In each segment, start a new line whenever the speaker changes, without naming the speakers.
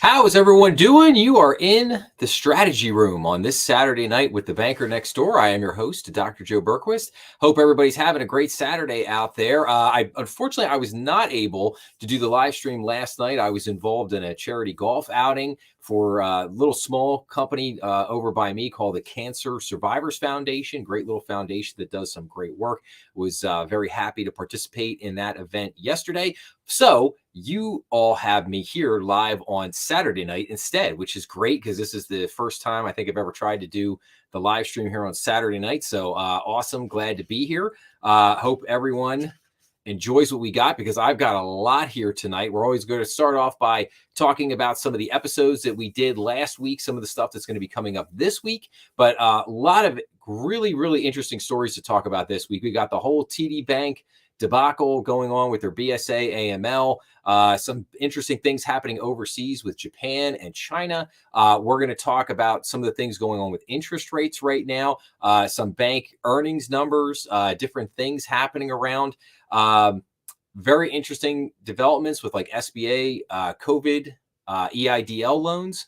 How is everyone doing? You are in the strategy room on this Saturday night with the banker next door. I am your host, Dr. Joe Berquist. Hope everybody's having a great Saturday out there. Unfortunately, I was not able to do the live stream last night. I was involved in a charity golf outing for a little small company over by me called the Cancer Survivors Foundation. Great little foundation that does some great work. Was very happy to participate in that event yesterday. So you all have me here live on Saturday night instead, which is great because this is the first time I think I've ever tried to do the live stream here on Saturday night. So awesome. Glad to be here. Hope everyone enjoys what we got because I've got a lot here tonight. We're always going to start off by talking about some of the episodes that we did last week, some of the stuff that's going to be coming up this week, but a lot of really, really interesting stories to talk about this week. We got the whole TD Bank debacle going on with their BSA AML. Some interesting things happening overseas with Japan and China. We're going to talk about some of the things going on with interest rates right now, some bank earnings numbers, different things happening around. Very interesting developments with like SBA, COVID, EIDL loans.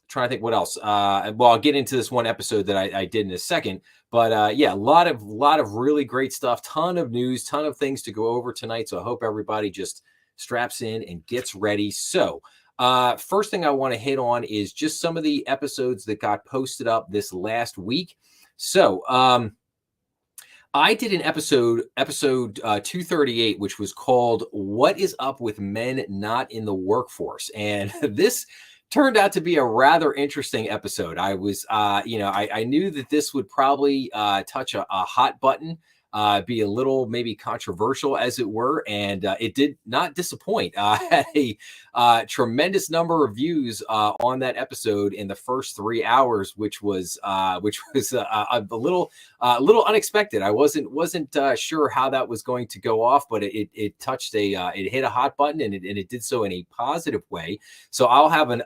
Trying to think what else. Well, I'll get into this one episode that I did in a second. But yeah, a lot of really great stuff, ton of news, ton of things to go over tonight. So I hope everybody just straps in and gets ready. So first thing I want to hit on is just some of the episodes that got posted up this last week. So I did an episode 238, which was called "What is Up with Men Not in the Workforce?" And this turned out to be a rather interesting episode. I was, I knew that this would probably touch a hot button, be a little maybe controversial as it were, and it did not disappoint. Had a tremendous number of views on that episode in the first 3 hours, which was a little unexpected. I wasn't sure how that was going to go off, but it touched it hit a hot button, and it did so in a positive way. So I'll have an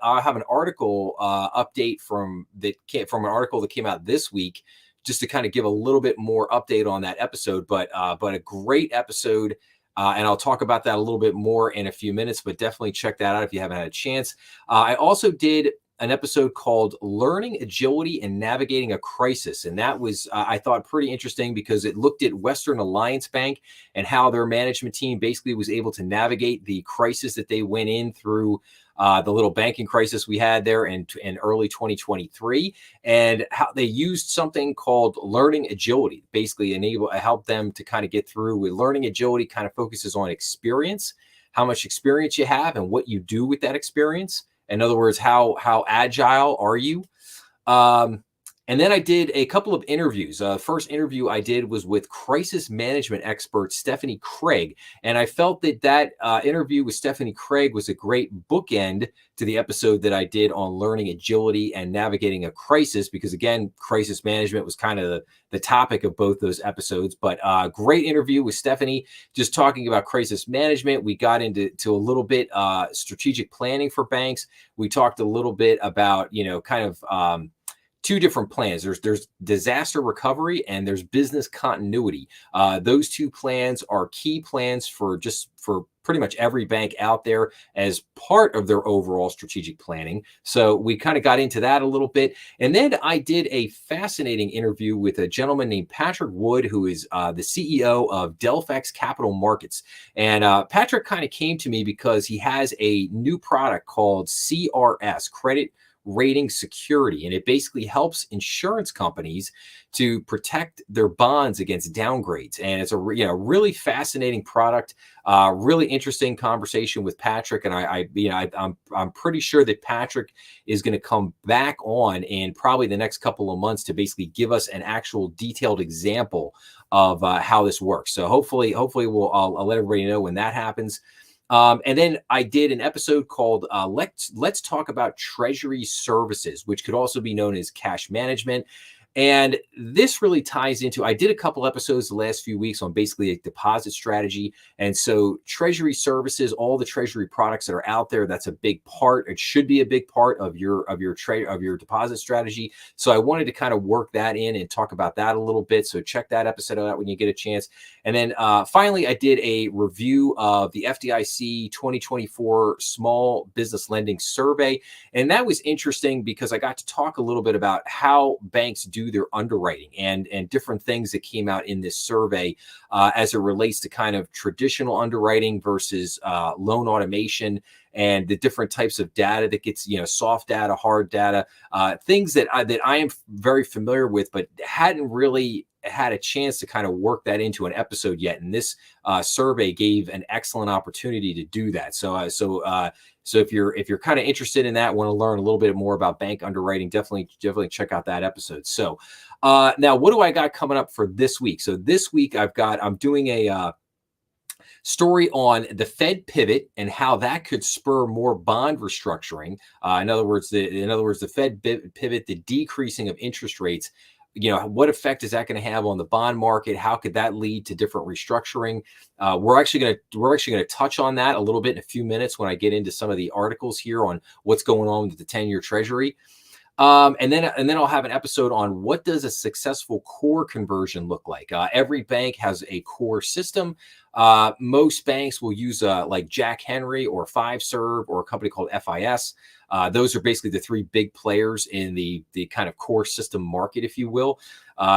article update from an article that came out this week, just to kind of give a little bit more update on that episode, but a great episode. And I'll talk about that a little bit more in a few minutes, but definitely check that out if you haven't had a chance. I also did an episode called Learning Agility and Navigating a Crisis. And that was, I thought, pretty interesting because it looked at Western Alliance Bank and how their management team basically was able to navigate the crisis that they went in through, the little banking crisis we had there in early 2023, and how they used something called learning agility, basically help them to kind of get through. With learning agility kind of focuses on experience, how much experience you have and what you do with that experience. In other words, how agile are you? And then I did a couple of interviews. First interview I did was with crisis management expert Stephanie Craig. And I felt that interview with Stephanie Craig was a great bookend to the episode that I did on learning agility and navigating a crisis, because again, crisis management was kind of the topic of both those episodes. But great interview with Stephanie, just talking about crisis management. We got into a little bit strategic planning for banks. We talked a little bit about, kind of two different plans. There's disaster recovery and there's business continuity. Those two plans are key plans for pretty much every bank out there as part of their overall strategic planning. So we kind of got into that a little bit. And then I did a fascinating interview with a gentleman named Patrick Wood, who is the CEO of Delphex Capital Markets. And Patrick kind of came to me because he has a new product called CRS, Credit Rating Security, and it basically helps insurance companies to protect their bonds against downgrades. And it's a really fascinating product, really interesting conversation with Patrick. And I'm pretty sure that Patrick is going to come back on in probably the next couple of months to basically give us an actual detailed example of how this works. So hopefully I'll let everybody know when that happens. And then I did an episode called Let's Talk About Treasury Services, which could also be known as cash management. And this really ties into, I did a couple episodes the last few weeks on basically a deposit strategy. And so treasury services, all the treasury products that are out there, that's a big part. It should be a big part of your trade of your deposit strategy. So I wanted to kind of work that in and talk about that a little bit. So check that episode out when you get a chance. And then finally, I did a review of the FDIC 2024 Small Business Lending Survey. And that was interesting because I got to talk a little bit about how banks do their underwriting and different things that came out in this survey as it relates to kind of traditional underwriting versus loan automation and the different types of data that gets, soft data, hard data, things that I am very familiar with, but hadn't really had a chance to kind of work that into an episode yet. And this survey gave an excellent opportunity to do that. So if you're kind of interested in that, want to learn a little bit more about bank underwriting, definitely check out that episode. So now what do I got coming up for this week? So this week I'm doing a story on the Fed pivot and how that could spur more bond restructuring. In other words, the Fed pivot, the decreasing of interest rates. What effect is that going to have on the bond market? How could that lead to different restructuring? We're actually going to touch on that a little bit in a few minutes when I get into some of the articles here on what's going on with the 10-year Treasury. And then I'll have an episode on what does a successful core conversion look like. Every bank has a core system. Most banks will use like Jack Henry or Fiserv or a company called FIS. Those are basically the three big players in the kind of core system market, if you will.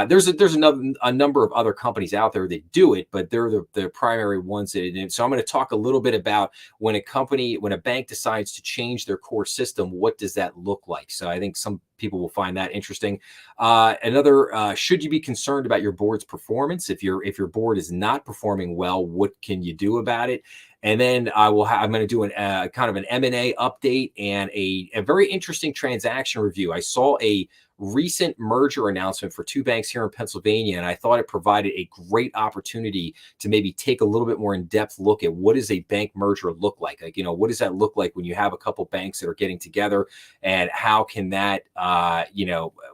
There's a number of other companies out there that do it, but they're the primary ones that do. So I'm going to talk a little bit about when a bank decides to change their core system, what does that look like? So I think some people will find that interesting. Should you be concerned about your board's performance? If your board is not performing well, what can you do about it? And then I'm going to do kind of an M&A update and a very interesting transaction review. I saw a recent merger announcement for two banks here in Pennsylvania, and I thought it provided a great opportunity to maybe take a little bit more in-depth look at what does a bank merger look like? What does that look like when you have a couple banks that are getting together, and how can that,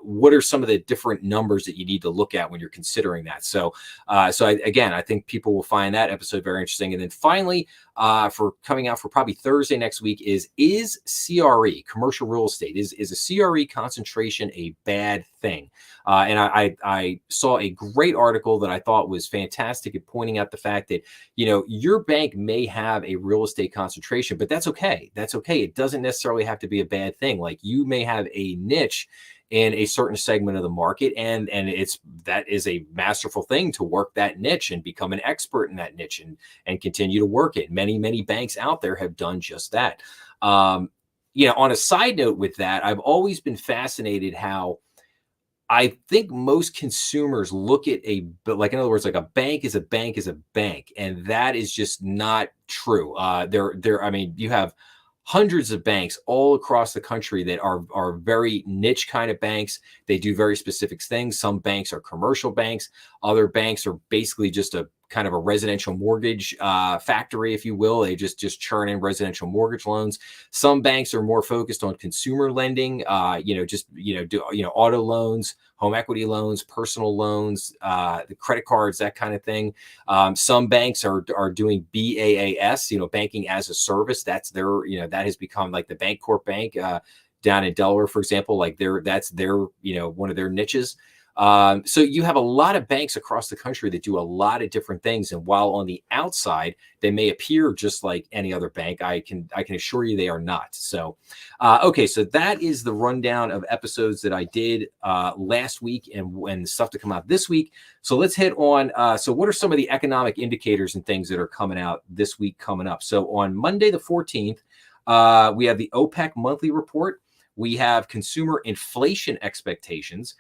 what are some of the different numbers that you need to look at when you're considering that? I think people will find that episode very interesting. And then finally, for coming out for probably Thursday next week is CRE, commercial real estate, is a CRE concentration a bad thing? And I saw a great article that I thought was fantastic at pointing out the fact that, your bank may have a real estate concentration, but that's okay. That's okay. It doesn't necessarily have to be a bad thing. Like you may have a niche in a certain segment of the market, and that is a masterful thing to work that niche and become an expert in that niche and continue to work it. Many banks out there have done just that. On a side note with that, I've always been fascinated how I think most consumers look at in other words, like a bank is a bank is a bank, and that is just not true. You have hundreds of banks all across the country that are very niche kind of banks. They do very specific things. Some banks are commercial banks. Other banks are basically just a kind of a residential mortgage factory, if you will. They just churn in residential mortgage loans. Some banks are more focused on consumer lending, auto loans, home equity loans, personal loans, the credit cards, that kind of thing. Some banks are doing BaaS, banking as a service. That's their, that has become like the Bancorp Bank down in Delaware, for example. That's their, one of their niches. So you have a lot of banks across the country that do a lot of different things. And while on the outside, they may appear just like any other bank, I can assure you they are not. So, okay. So that is the rundown of episodes that I did last week and stuff to come out this week. So let's hit on, so what are some of the economic indicators and things that are coming out this week coming up? So on Monday, the 14th, we have the OPEC monthly report. We have consumer inflation expectations.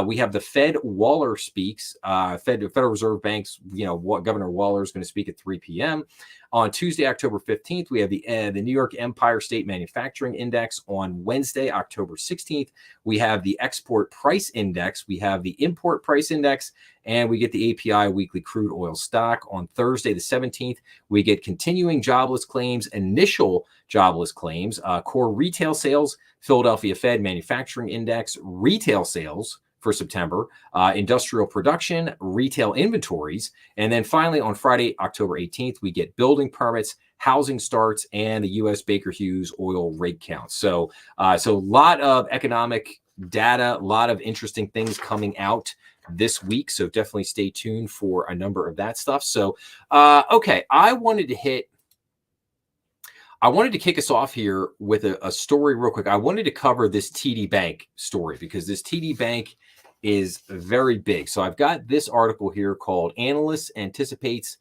We have the Fed Waller speaks. Federal Reserve Bank's, Governor Waller is going to speak at 3 p.m. On Tuesday, October 15th, we have the New York Empire State Manufacturing Index. On Wednesday, October 16th, we have the Export Price Index. We have the Import Price Index, and we get the API Weekly Crude Oil Stock. On Thursday, the 17th, we get continuing jobless claims, initial jobless claims, core retail sales, Philadelphia Fed Manufacturing Index, retail sales, for September, industrial production, retail inventories, and then finally on Friday, October 18th, we get building permits, housing starts, and the U.S. Baker Hughes oil rig count. So a lot of economic data, a lot of interesting things coming out this week. So definitely stay tuned for a number of that stuff. So, okay, I wanted to kick us off here with a story real quick. I wanted to cover this TD Bank story because this TD Bank is very big. So I've got this article here called Analysts Anticipates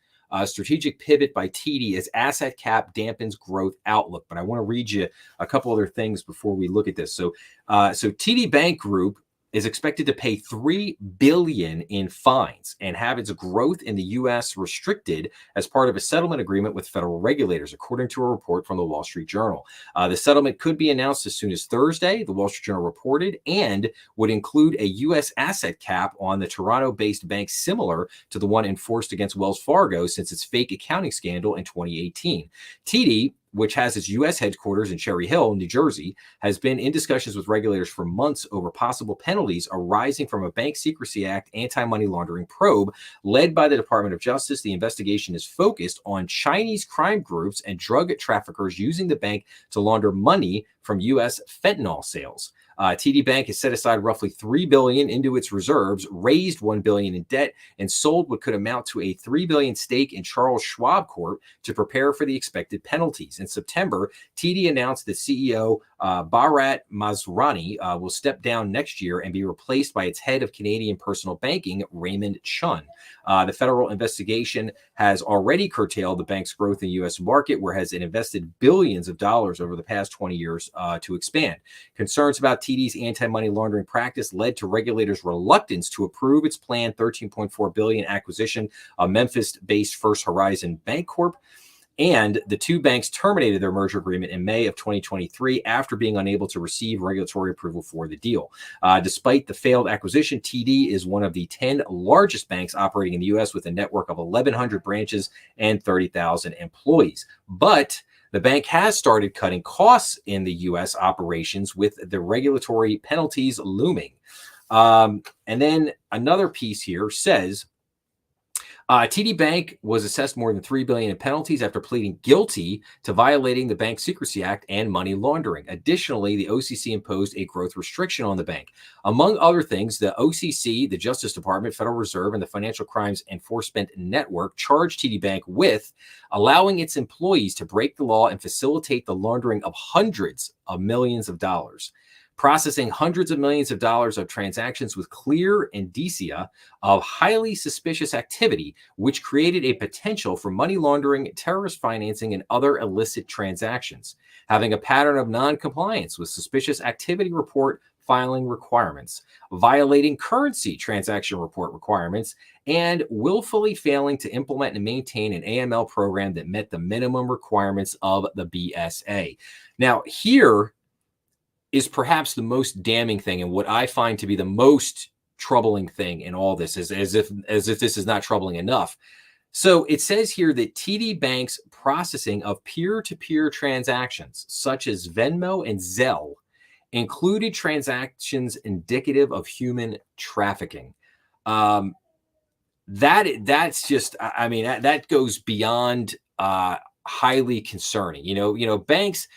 Strategic Pivot by TD as Asset Cap Dampens Growth Outlook. But I want to read you a couple other things before we look at this. So TD Bank Group is expected to pay $3 billion in fines and have its growth in the U.S. restricted as part of a settlement agreement with federal regulators, according to a report from the Wall Street Journal. The settlement could be announced as soon as Thursday, the Wall Street Journal reported, and would include a U.S. asset cap on the Toronto-based bank similar to the one enforced against Wells Fargo since its fake accounting scandal in 2018. TD, which has its U.S. headquarters in Cherry Hill, New Jersey, has been in discussions with regulators for months over possible penalties arising from a Bank Secrecy Act anti-money laundering probe led by the Department of Justice. The investigation is focused on Chinese crime groups and drug traffickers using the bank to launder money from U.S. fentanyl sales. TD Bank has set aside roughly $3 billion into its reserves, raised $1 billion in debt, and sold what could amount to a $3 billion stake in Charles Schwab Corp to prepare for the expected penalties. In September, TD announced that CEO Bharat Masrani will step down next year and be replaced by its head of Canadian personal banking, Raymond Chun. The federal investigation has already curtailed the bank's growth in the U.S. market, where it has invested billions of dollars over the past 20 years to expand. Concerns about TD's anti-money laundering practice led to regulators' reluctance to approve its planned $13.4 billion acquisition of Memphis-based First Horizon Bank Corp. And the two banks terminated their merger agreement in May of 2023 after being unable to receive regulatory approval for the deal. Despite the failed acquisition, TD is one of the 10 largest banks operating in the U.S. with a network of 1,100 branches and 30,000 employees. But the bank has started cutting costs in the U.S. operations with the regulatory penalties looming. And then another piece here says, TD Bank was assessed more than $3 billion in penalties after pleading guilty to violating the Bank Secrecy Act and money laundering. Additionally, the OCC imposed a growth restriction on the bank. Among other things, the OCC, the Justice Department, Federal Reserve, and the Financial Crimes Enforcement Network charged TD Bank with allowing its employees to break the law and facilitate the laundering of hundreds of millions of dollars, processing hundreds of millions of dollars of transactions with clear indicia of highly suspicious activity, which created a potential for money laundering, terrorist financing, and other illicit transactions, having a pattern of non-compliance with suspicious activity report filing requirements, violating currency transaction report requirements, and willfully failing to implement and maintain an AML program that met the minimum requirements of the BSA. Now, here is perhaps the most damning thing, and what I find to be the most troubling thing in all this is as if this is not troubling enough. So it says here that TD Bank's processing of peer-to-peer transactions, such as Venmo and Zelle, included transactions indicative of human trafficking. That's just, I mean, that goes beyond highly concerning. Banks.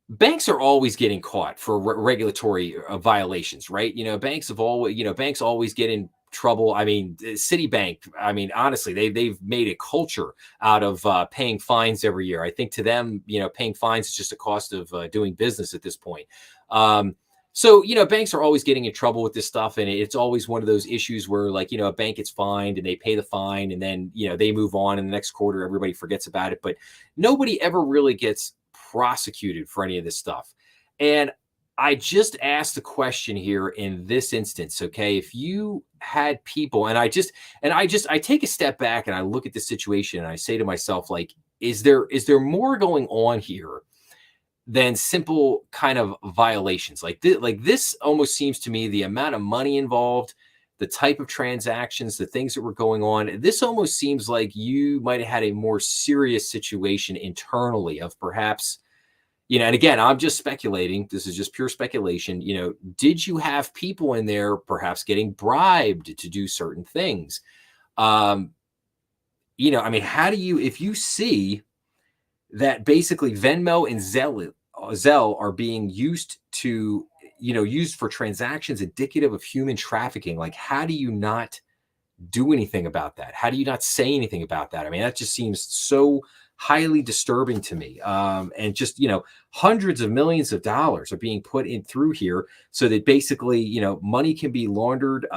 Banks are always getting caught for regulatory violations, right? Banks always get in trouble. I mean, Citibank, honestly, they've made a culture out of paying fines every year. I think to them, paying fines is just a cost of doing business at this point. So, banks are always getting in trouble with this stuff. And it's always one of those issues where a bank gets fined and they pay the fine and then, they move on and the next quarter, everybody forgets about it. But nobody ever really gets prosecuted for any of this stuff. And I just asked the question here in this instance, okay, if you had people, and I take a step back and I look at the situation and I say to myself, is there more going on here than simple kind of violations? This almost seems to me, the amount of money involved, the type of transactions, the things that were going on, this almost seems like you might have had a more serious situation internally of perhaps And again, I'm just speculating. This is just pure speculation. Did you have people in there perhaps getting bribed to do certain things? Um, I mean, how do you, if you see that basically Venmo and Zelle are being used to, used for transactions indicative of human trafficking, like, how do you not do anything about that? How do you not say anything about that? I mean, that just seems so highly disturbing to me. And just, hundreds of millions of dollars are being put in through here so that basically, money can be laundered,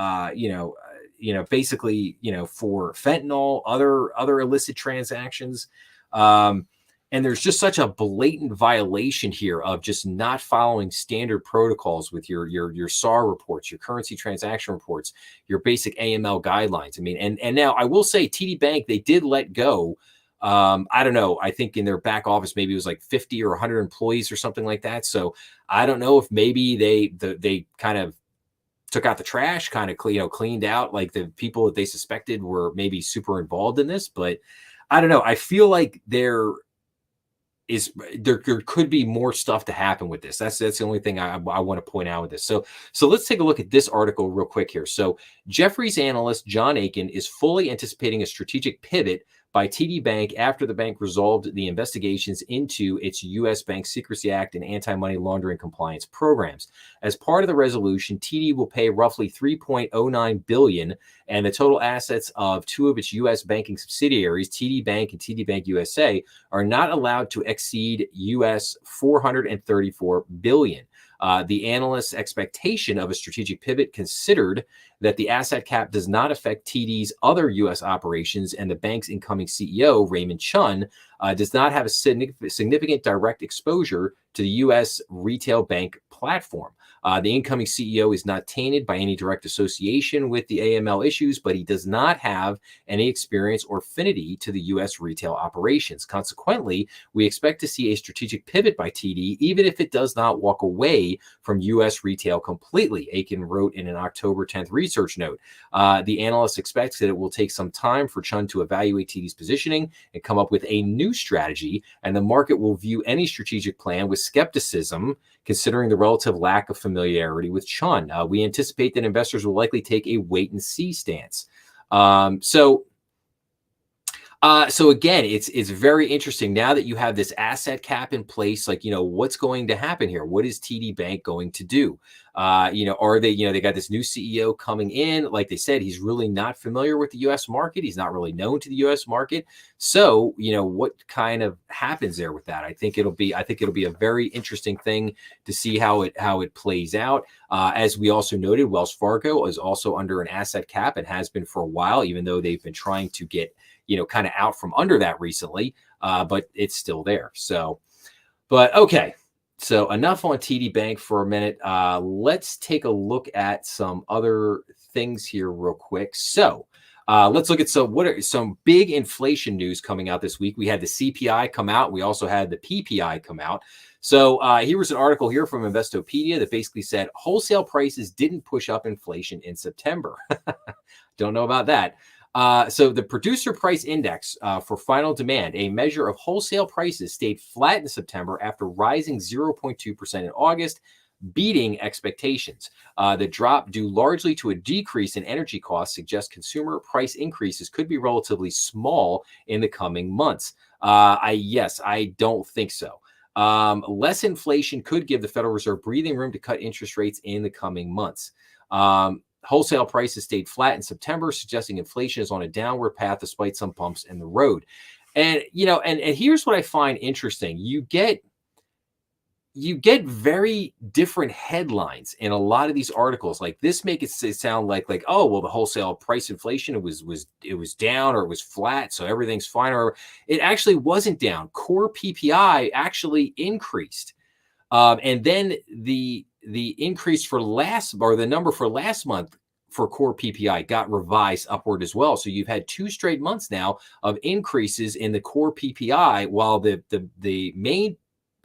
basically, for fentanyl, other illicit transactions. Um, and there's just such a blatant violation here of just not following standard protocols with your SAR reports, your currency transaction reports, your basic AML guidelines. I mean, and now I will say TD Bank, they did let go. I don't know. I think in their back office, maybe it was like 50 or 100 employees or something like that. So I don't know if maybe they kind of took out the trash, kind of cleaned out like the people that they suspected were maybe super involved in this. But I don't know. I feel like there could be more stuff to happen with this. That's the only thing I want to point out with this. So let's take a look at this article real quick here. So Jefferies analyst John Aiken is fully anticipating a strategic pivot by TD Bank after the bank resolved the investigations into its U.S. Bank Secrecy Act and anti-money laundering compliance programs. As part of the resolution, TD will pay roughly $3.09 billion, and the total assets of two of its U.S. banking subsidiaries, TD Bank and TD Bank USA, are not allowed to exceed U.S. $434 billion. The analyst's expectation of a strategic pivot considered that the asset cap does not affect TD's other U.S. operations, and the bank's incoming CEO, Raymond Chun, does not have a significant direct exposure to the U.S. retail bank platform. The incoming CEO is not tainted by any direct association with the AML issues, but he does not have any experience or affinity to the U.S. retail operations. Consequently, we expect to see a strategic pivot by TD, even if it does not walk away from U.S. retail completely, Aiken wrote in an October 10th research note. The analyst expects that it will take some time for Chun to evaluate TD's positioning and come up with a new strategy, and the market will view any strategic plan with skepticism, considering the relative lack of familiarity with Chun. We anticipate that investors will likely take a wait-and-see stance. So again, it's very interesting now that you have this asset cap in place. Like, what's going to happen here? What is TD Bank going to do? Are they, they got this new CEO coming in. Like they said, he's really not familiar with the U.S. market. He's not really known to the U.S. market. So, what kind of happens there with that? I think it'll be a very interesting thing to see how it plays out. As we also noted, Wells Fargo is also under an asset cap and has been for a while, even though they've been trying to get kind of out from under that recently, but it's still there. So, but okay. So enough on TD Bank for a minute. Let's take a look at some other things here real quick. So let's look at what are some big inflation news coming out this week. We had the CPI come out. We also had the PPI come out. So here was an article here from Investopedia that basically said wholesale prices didn't push up inflation in September. Don't know about that. So the producer price index for final demand, a measure of wholesale prices, stayed flat in September after rising 0.2% in August, beating expectations. The drop, due largely to a decrease in energy costs, suggests consumer price increases could be relatively small in the coming months. I don't think so. Less inflation could give the Federal Reserve breathing room to cut interest rates in the coming months. Wholesale prices stayed flat in September, suggesting inflation is on a downward path despite some bumps in the road. And, and here's what I find interesting. You get very different headlines in a lot of these articles. Like this make it sound like, oh, well, the wholesale price inflation, it was down or it was flat, so everything's fine. Or it actually wasn't down. Core PPI actually increased. And then the increase for the number for last month for core PPI got revised upward as well. So you've had 2 straight months now of increases in the core PPI, while the main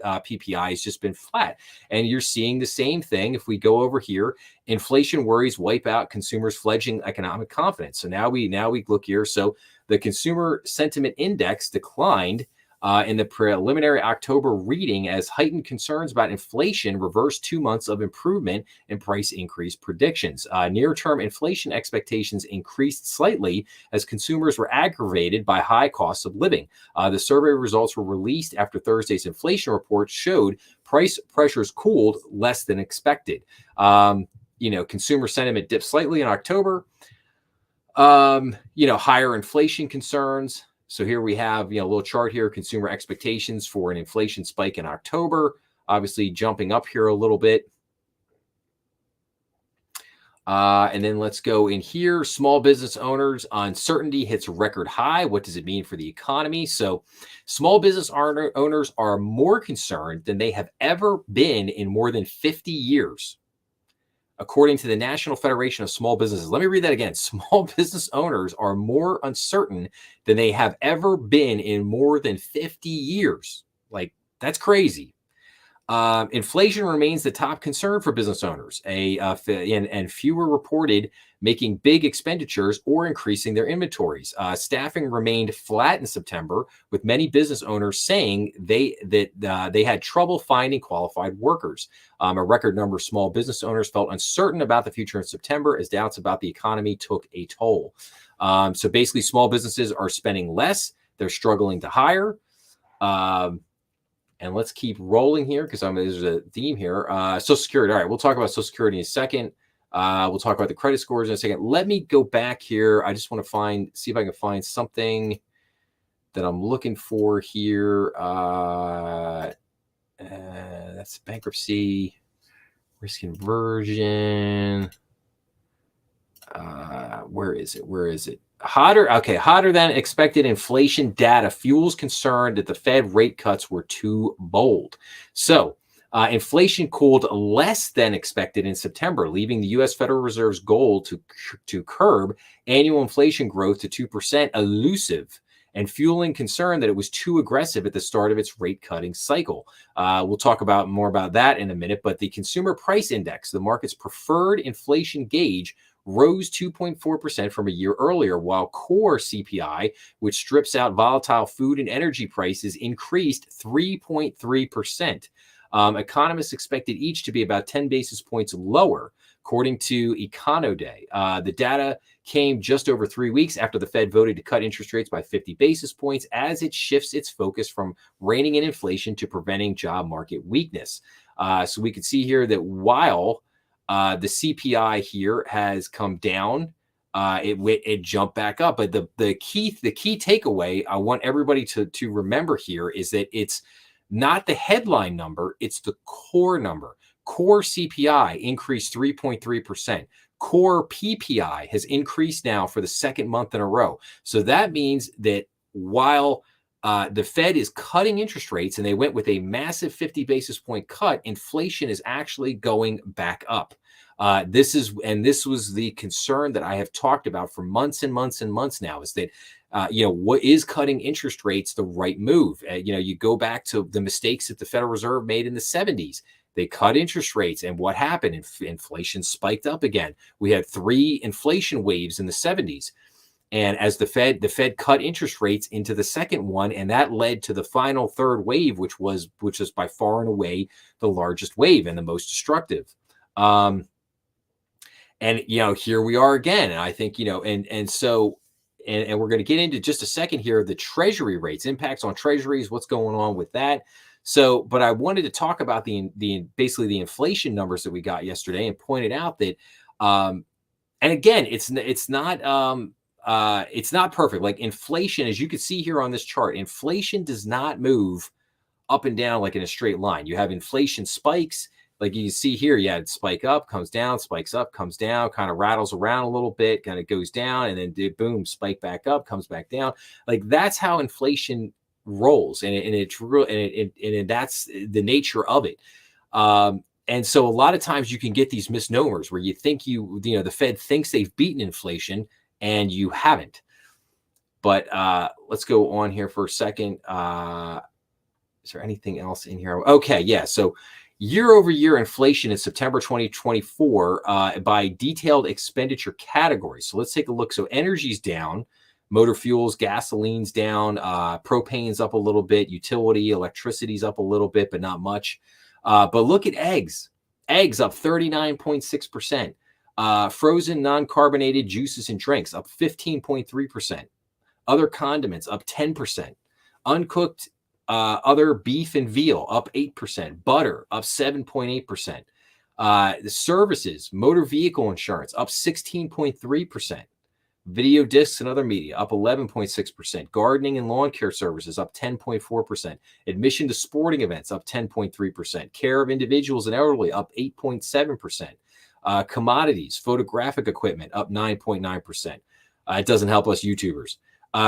PPI has just been flat. And you're seeing the same thing. If we go over here, inflation worries wipe out consumers' fledgling economic confidence. So now we look here. So the consumer sentiment index declined in the preliminary October reading as heightened concerns about inflation reversed 2 months of improvement in price increase predictions. Near-term inflation expectations increased slightly as consumers were aggravated by high costs of living. The survey results were released after Thursday's inflation report showed price pressures cooled less than expected. Consumer sentiment dipped slightly in October. Higher inflation concerns. So here we have, a little chart here, consumer expectations for an inflation spike in October, obviously jumping up here a little bit. And then let's go in here. Small business owners, uncertainty hits record high. What does it mean for the economy? So small business owners are more concerned than they have ever been in more than 50 years. According to the National Federation of Small Businesses. Let me read that again. Small business owners are more uncertain than they have ever been in more than 50 years. Like, that's crazy. Inflation remains the top concern for business owners, and fewer reported making big expenditures or increasing their inventories. Staffing remained flat in September, with many business owners saying they had trouble finding qualified workers. A record number of small business owners felt uncertain about the future in September as doubts about the economy took a toll. So basically, small businesses are spending less. They're struggling to hire. And let's keep rolling here because there's a theme here. Social Security. All right, we'll talk about Social Security in a second. We'll talk about the credit scores in a second. Let me go back here. I just want to see if I can find something that I'm looking for here. That's bankruptcy, risk conversion. Where is it? Hotter than expected inflation data fuels concern that the Fed rate cuts were too bold. So inflation cooled less than expected in September, leaving the U.S. Federal Reserve's goal to curb annual inflation growth to 2% elusive and fueling concern that it was too aggressive at the start of its rate cutting cycle. We'll talk more about that in a minute, but the Consumer Price Index, the market's preferred inflation gauge, rose 2.4% from a year earlier, while core CPI, which strips out volatile food and energy prices, increased 3.3%. Economists expected each to be about 10 basis points lower, according to Econoday. The data came just over 3 weeks after the Fed voted to cut interest rates by 50 basis points as it shifts its focus from reining in inflation to preventing job market weakness. So we can see here that while the CPI here has come down, it jumped back up. But the key takeaway I want everybody to remember here is that it's not the headline number, it's the core number. Core CPI increased 3.3%. Core PPI has increased now for the second month in a row. So that means that while the Fed is cutting interest rates and they went with a massive 50 basis point cut, inflation is actually going back up. This was the concern that I have talked about for months and months and months now, is that what is cutting interest rates the right move? You go back to the mistakes that the Federal Reserve made in the 70s. They cut interest rates, and what happened? Inflation spiked up again. We had 3 inflation waves in the 70s. And as the Fed cut interest rates into the second one, and that led to the final third wave, which was by far and away the largest wave and the most destructive. And here we are again. And I think, so we're going to get into just a second here, the Treasury rates, impacts on Treasuries, what's going on with that. So, but I wanted to talk about basically the inflation numbers that we got yesterday and pointed out that, and again, it's not perfect. Like inflation, as you can see here on this chart, inflation does not move up and down like in a straight line. You have inflation spikes, like you can see here. You had spike up, comes down, spikes up, comes down, kind of rattles around a little bit, kind of goes down, and then boom, spike back up, comes back down. Like that's how inflation rolls, and it's real, and that's the nature of it. And so a lot of times you can get these misnomers where you think the Fed thinks they've beaten inflation and you haven't. But let's go on here for a second. Is there anything else in here? Okay, yeah. So year over year inflation in September 2024 by detailed expenditure categories. So let's take a look. So energy's down Motor fuels, gasoline's down, propane's up a little bit, utility, electricity's up a little bit, but not much. But look at eggs. Eggs up 39.6%. Frozen non-carbonated juices and drinks up 15.3%. Other condiments up 10%. Uncooked other beef and veal up 8%. Butter up 7.8%. The services, motor vehicle insurance up 16.3%. Video discs and other media up 11.6%. Gardening and lawn care services up 10.4%. Admission to sporting events up 10.3%. Care of individuals and elderly up 8.7%. Commodities, photographic equipment up 9.9%. It doesn't help us YouTubers.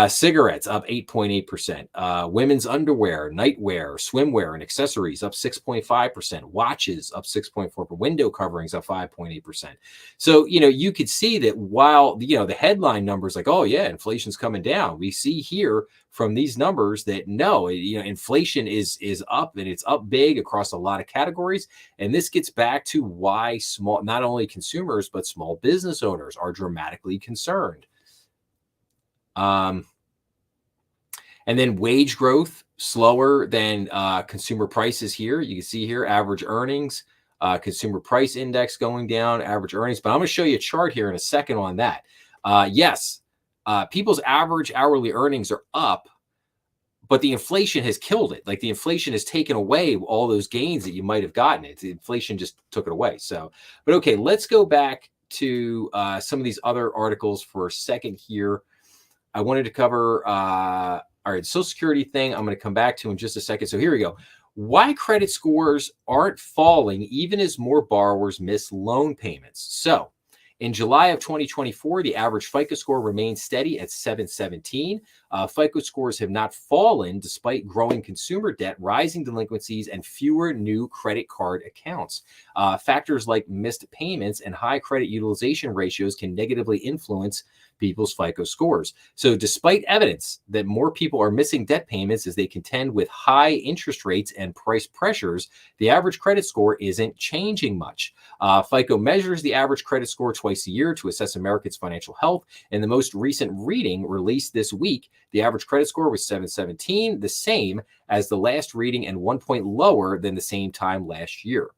Cigarettes up 8.8%. Women's underwear, nightwear, swimwear, and accessories up 6.5%. Watches up 6.4%. Window coverings up 5.8%. So, you could see that while, the headline numbers like, oh, yeah, inflation's coming down. We see here from these numbers that no, inflation is up, and it's up big across a lot of categories. And this gets back to why not only consumers, but small business owners are dramatically concerned. And then wage growth slower than consumer prices here. You can see here average earnings, consumer price index going down, average earnings. But I'm going to show you a chart here in a second on that. Yes, people's average hourly earnings are up, but the inflation has killed it. Like the inflation has taken away all those gains that you might have gotten. The inflation just took it away. So, but okay, let's go back to some of these other articles for a second here. I wanted to cover, all right, Social Security thing I'm going to come back to in just a second. So here we go. Why credit scores aren't falling even as more borrowers miss loan payments. So in July of 2024, the average FICO score remained steady at 717. FICO scores have not fallen despite growing consumer debt, rising delinquencies, and fewer new credit card accounts. Factors like missed payments and high credit utilization ratios can negatively influence people's FICO scores. So despite evidence that more people are missing debt payments as they contend with high interest rates and price pressures, the average credit score isn't changing much. FICO measures the average credit score twice a year to assess Americans' financial health. In the most recent reading released this week, the average credit score was 717, the same as the last reading and 1 point lower than the same time last year.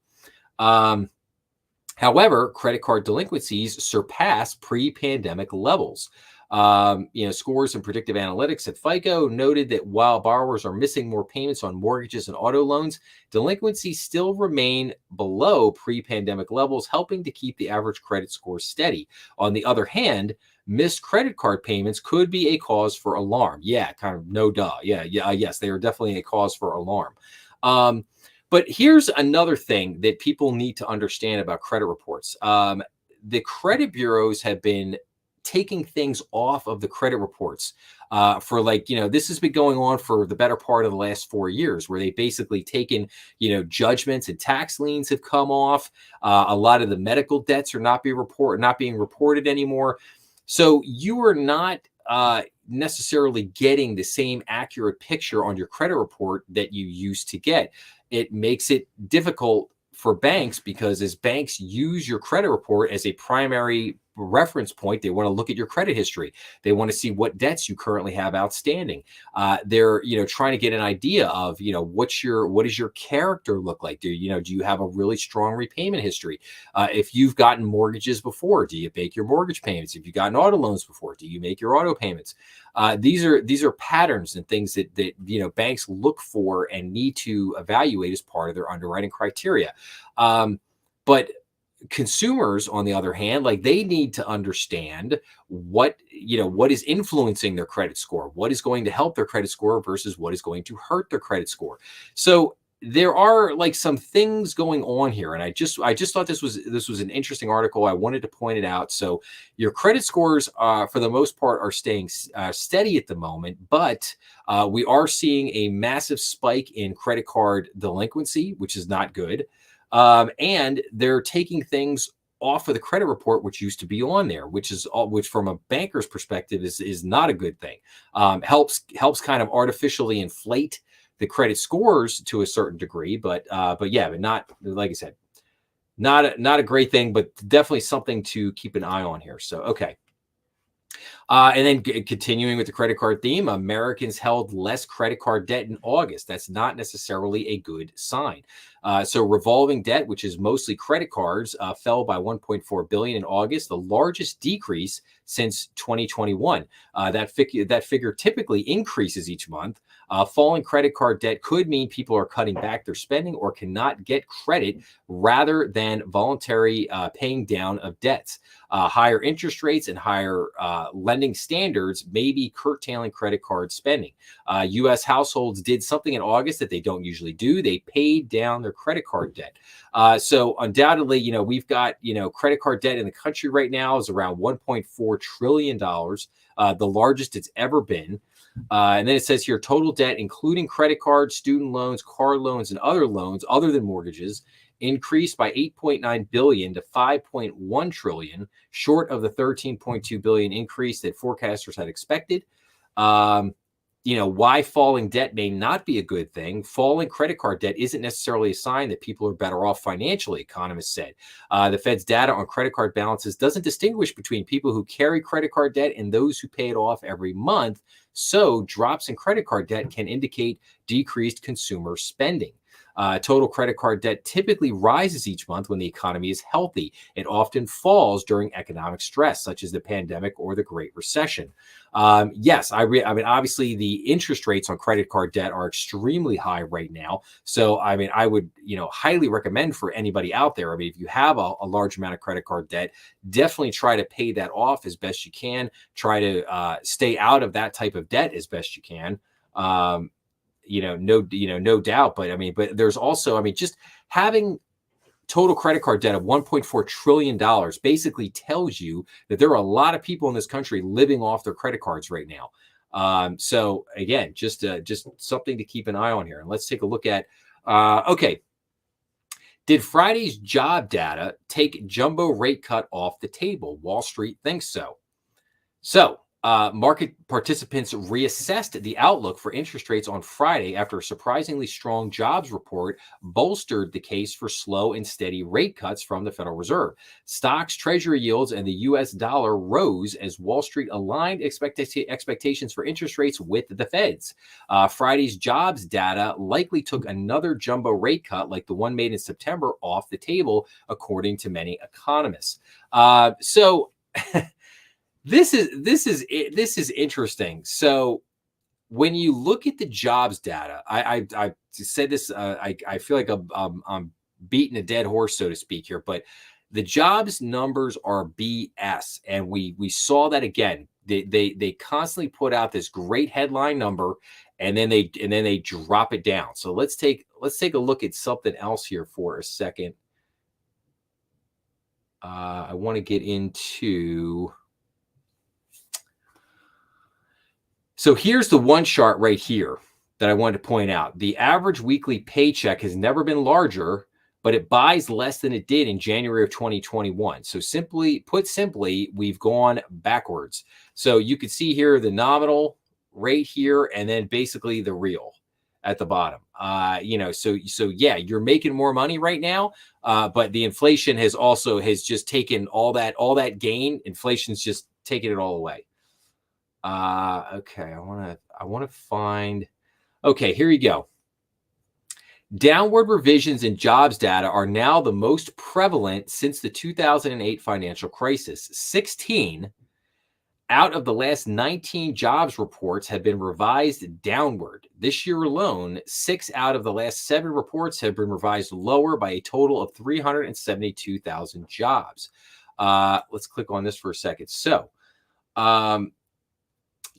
However, credit card delinquencies surpass pre-pandemic levels. Scores and predictive analytics at FICO noted that while borrowers are missing more payments on mortgages and auto loans, delinquencies still remain below pre-pandemic levels, helping to keep the average credit score steady. On the other hand, missed credit card payments could be a cause for alarm. Yeah, kind of no duh. Yes, they are definitely a cause for alarm. But here's another thing that people need to understand about credit reports. The credit bureaus have been taking things off of the credit reports for this has been going on for the better part of the last 4 years, where they basically taken, judgments and tax liens have come off. A lot of the medical debts are not being reported anymore. So you are not necessarily getting the same accurate picture on your credit report that you used to get. It makes it difficult for banks because as banks use your credit report as a primary reference point, they want to look at your credit history. They want to see what debts you currently have outstanding. They're, trying to get an idea of, what does your character look like? Do you have a really strong repayment history? If you've gotten mortgages before, do you make your mortgage payments? If you've gotten auto loans before, do you make your auto payments? These are patterns and things that banks look for and need to evaluate as part of their underwriting criteria. But consumers, on the other hand, they need to understand what is influencing their credit score, what is going to help their credit score versus what is going to hurt their credit score. So there are some things going on here, and I just thought this was an interesting article. I wanted to point it out. So your credit scores, for the most part, are staying steady at the moment, but we are seeing a massive spike in credit card delinquency, which is not good. And they're taking things off of the credit report, which used to be on there, which from a banker's perspective is not a good thing. Helps kind of artificially inflate the credit scores to a certain degree, but not, like I said, not a great thing, but definitely something to keep an eye on here. So, okay. And then continuing with the credit card theme, Americans held less credit card debt in August. That's not necessarily a good sign. So revolving debt, which is mostly credit cards, fell by 1.4 billion in August, the largest decrease since 2021. That figure typically increases each month. Falling credit card debt could mean people are cutting back their spending or cannot get credit rather than voluntary paying down of debts. Higher interest rates and higher lending standards may be curtailing credit card spending. U.S. households did something in August that they don't usually do. They paid down their credit card debt. So undoubtedly, we've got, credit card debt in the country right now is around $1.4 trillion, the largest it's ever been. And then it says here, total debt, including credit cards, student loans, car loans, and other loans other than mortgages, increased by 8.9 billion to 5.1 trillion, short of the 13.2 billion increase that forecasters had expected. Why falling debt may not be a good thing. Falling credit card debt isn't necessarily a sign that people are better off financially, economists said. The Fed's data on credit card balances doesn't distinguish between people who carry credit card debt and those who pay it off every month. So drops in credit card debt can indicate decreased consumer spending. Total credit card debt typically rises each month when the economy is healthy. It often falls during economic stress, such as the pandemic or the Great Recession. Yes, I mean, obviously, the interest rates on credit card debt are extremely high right now. So, I mean, I would, highly recommend for anybody out there. I mean, if you have a large amount of credit card debt, definitely try to pay that off as best you can. Try to stay out of that type of debt as best you can. No doubt. But there's also, just having total credit card debt of $1.4 trillion basically tells you that there are a lot of people in this country living off their credit cards right now. So again, just something to keep an eye on here. And let's take a look at, okay. Did Friday's job data take jumbo rate cut off the table? Wall Street thinks so. So, market participants reassessed the outlook for interest rates on Friday after a surprisingly strong jobs report bolstered the case for slow and steady rate cuts from the Federal Reserve. Stocks, treasury yields, and the U.S. dollar rose as Wall Street aligned expectations for interest rates with the Fed's. Friday's jobs data likely took another jumbo rate cut like the one made in September off the table, according to many economists. This is interesting. So when you look at the jobs data, I said this. I feel like I'm beating a dead horse, so to speak here. But the jobs numbers are BS, and we saw that again. They constantly put out this great headline number, and then they drop it down. So let's take a look at something else here for a second. I want to get into. So here's the one chart right here that I wanted to point out. The average weekly paycheck has never been larger, but it buys less than it did in January of 2021. So simply, we've gone backwards. So you can see here the nominal rate here, and then basically the real at the bottom. So yeah, you're making more money right now, but the inflation has just taken all that gain. Inflation's just taken it all away. Okay, I want to find. Okay, here you go. Downward revisions in jobs data are now the most prevalent since the 2008 financial crisis. 16 out of the last 19 jobs reports have been revised downward. This year alone, 6 out of the last 7 reports have been revised lower by a total of 372,000 jobs. Let's click on this for a second. So,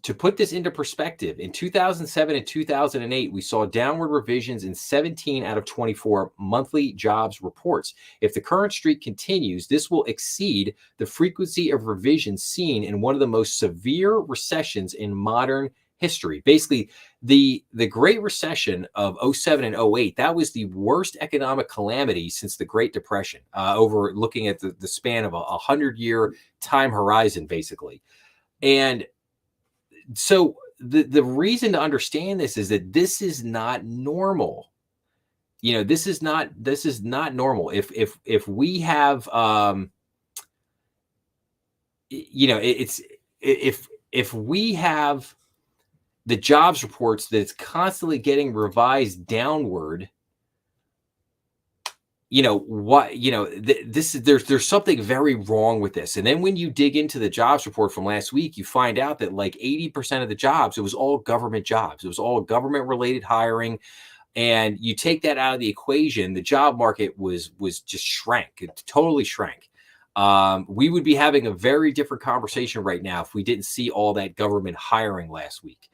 to put this into perspective, in 2007 and 2008, we saw downward revisions in 17 out of 24 monthly jobs reports. If the current streak continues, this will exceed the frequency of revisions seen in one of the most severe recessions in modern history. Basically, the Great Recession of 07 and 08, that was the worst economic calamity since the Great Depression, over looking at the span of a 100-year time horizon, basically. And so the reason to understand this is that this is not normal. This is not normal. If we have, if we have the jobs reports that it's constantly getting revised downward, this is there's something very wrong with this. And then when you dig into the jobs report from last week, you find out that like 80% of the jobs, it was all government jobs. It was all government related hiring. And you take that out of the equation, the job market was just shrank. It totally shrank. We would be having a very different conversation right now if we didn't see all that government hiring last week.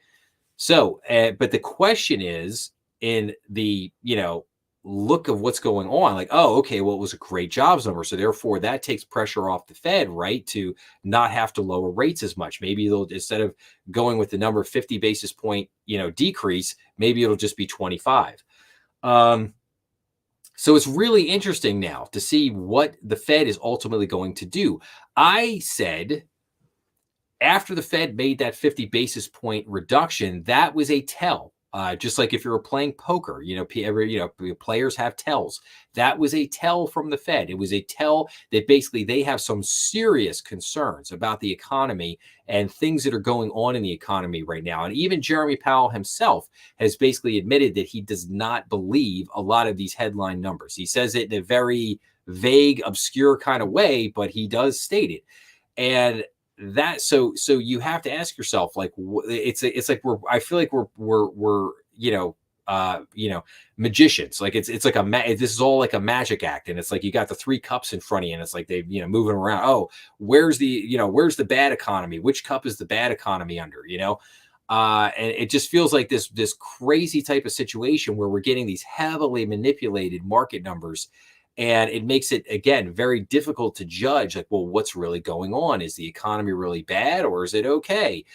So, but the question is, in the look of what's going on, like, oh, okay, well, it was a great jobs number, so therefore that takes pressure off the Fed, right, to not have to lower rates as much. Maybe they'll, instead of going with the number 50 basis point decrease, maybe it'll just be 25. So it's really interesting now to see what the Fed is ultimately going to do. I said after the Fed made that 50 basis point reduction, that was a tell. Just like if you were playing poker, players have tells. That was a tell from the Fed. It was a tell that basically they have some serious concerns about the economy and things that are going on in the economy right now. And even Jeremy Powell himself has basically admitted that he does not believe a lot of these headline numbers. He says it in a very vague, obscure kind of way, but he does state it. And that so you have to ask yourself, like, it's like I feel like we're magicians. Like it's like this is all like a magic act, and it's like you got the three cups in front of you, and it's like they moving around. Oh, where's the bad economy? Which cup is the bad economy under? And it just feels like this crazy type of situation where we're getting these heavily manipulated market numbers. And it makes it, again, very difficult to judge, like, well, what's really going on? Is the economy really bad, or is it okay?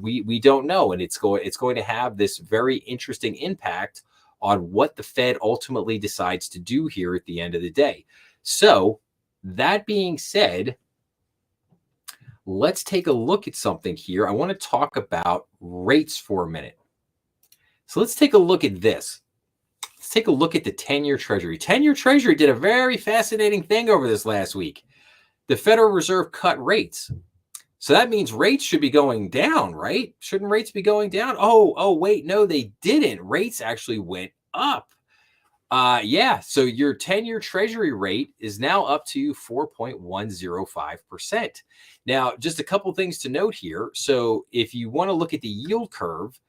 We don't know. And it's going to have this very interesting impact on what the Fed ultimately decides to do here at the end of the day. So that being said, let's take a look at something here. I want to talk about rates for a minute. So let's take a look at this. Let's take a look at the 10-year Treasury. 10-year Treasury did a very fascinating thing over this last week. The Federal Reserve cut rates. So that means rates should be going down, right? Shouldn't rates be going down? Oh, wait, no, they didn't. Rates actually went up. So your 10-year Treasury rate is now up to 4.105%. Now, just a couple things to note here. So if you want to look at the yield curve,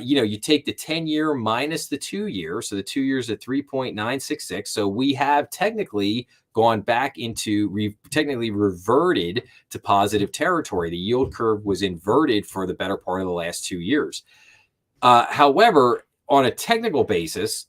you take the 10-year minus the 2-year. So the 2 years at 3.966. So we have technically gone back into technically reverted to positive territory. The yield curve was inverted for the better part of the last 2 years. However, on a technical basis,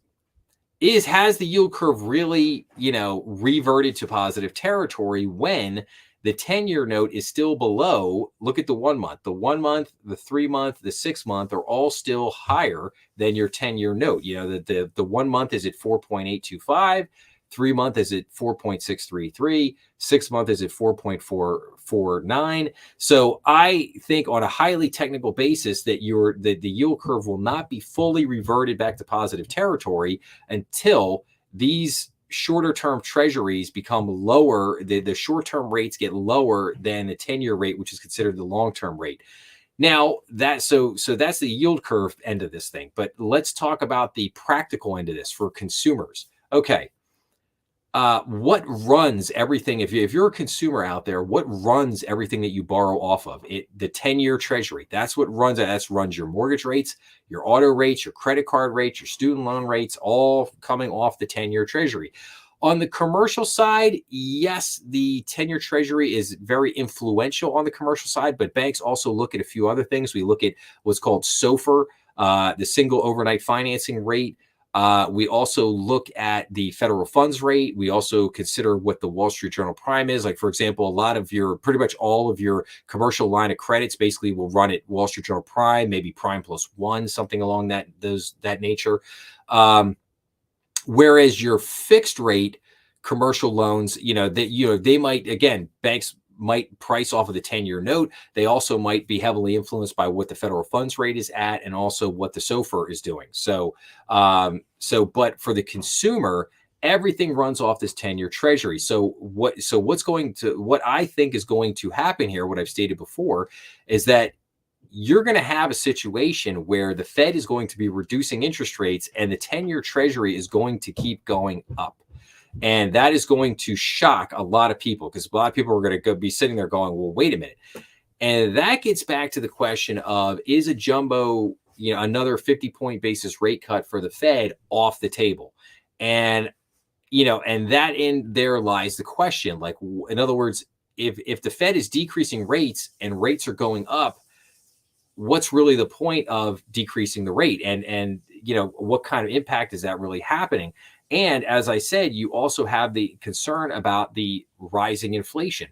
has the yield curve really, reverted to positive territory when the 10-year note is still below? Look at the 1 month. The 1 month, the 3 month, the 6 month are all still higher than your 10-year note. The 1 month is at 4.825, 3 month is at 4.633, 6 month is at 4.449. So I think on a highly technical basis that the yield curve will not be fully reverted back to positive territory until these shorter term treasuries become lower. The short term rates get lower than the 10-year rate, which is considered the long term rate. Now that's the yield curve end of this thing. But let's talk about the practical end of this for consumers. Okay. What runs everything? If you're a consumer out there, what runs everything that you borrow off of? The 10-year Treasury. That's what runs it. That runs your mortgage rates, your auto rates, your credit card rates, your student loan rates, all coming off the 10-year Treasury. On the commercial side, yes, the 10-year Treasury is very influential on the commercial side, but banks also look at a few other things. We look at what's called SOFR, the single overnight financing rate. We also look at the federal funds rate. We also consider what the Wall Street Journal Prime is. Like, for example, pretty much all of your commercial line of credits basically will run at Wall Street Journal Prime, maybe Prime plus one, something along that nature. Whereas your fixed rate commercial loans, they might, again, banks might price off of the 10-year note. They also might be heavily influenced by what the federal funds rate is at and also what the SOFR is doing. But for the consumer, everything runs off this 10-year treasury. So what I think is going to happen here, what I've stated before, is that you're going to have a situation where the Fed is going to be reducing interest rates and the 10-year treasury is going to keep going up. And that is going to shock a lot of people, because a lot of people are going to be sitting there going, well, wait a minute. And that gets back to the question of, is a jumbo, another 50-point basis rate cut for the Fed off the table? And, and that in there lies the question. Like, in other words, if the Fed is decreasing rates and rates are going up, what's really the point of decreasing the rate? And what kind of impact is that really happening? And as I said, you also have the concern about the rising inflation.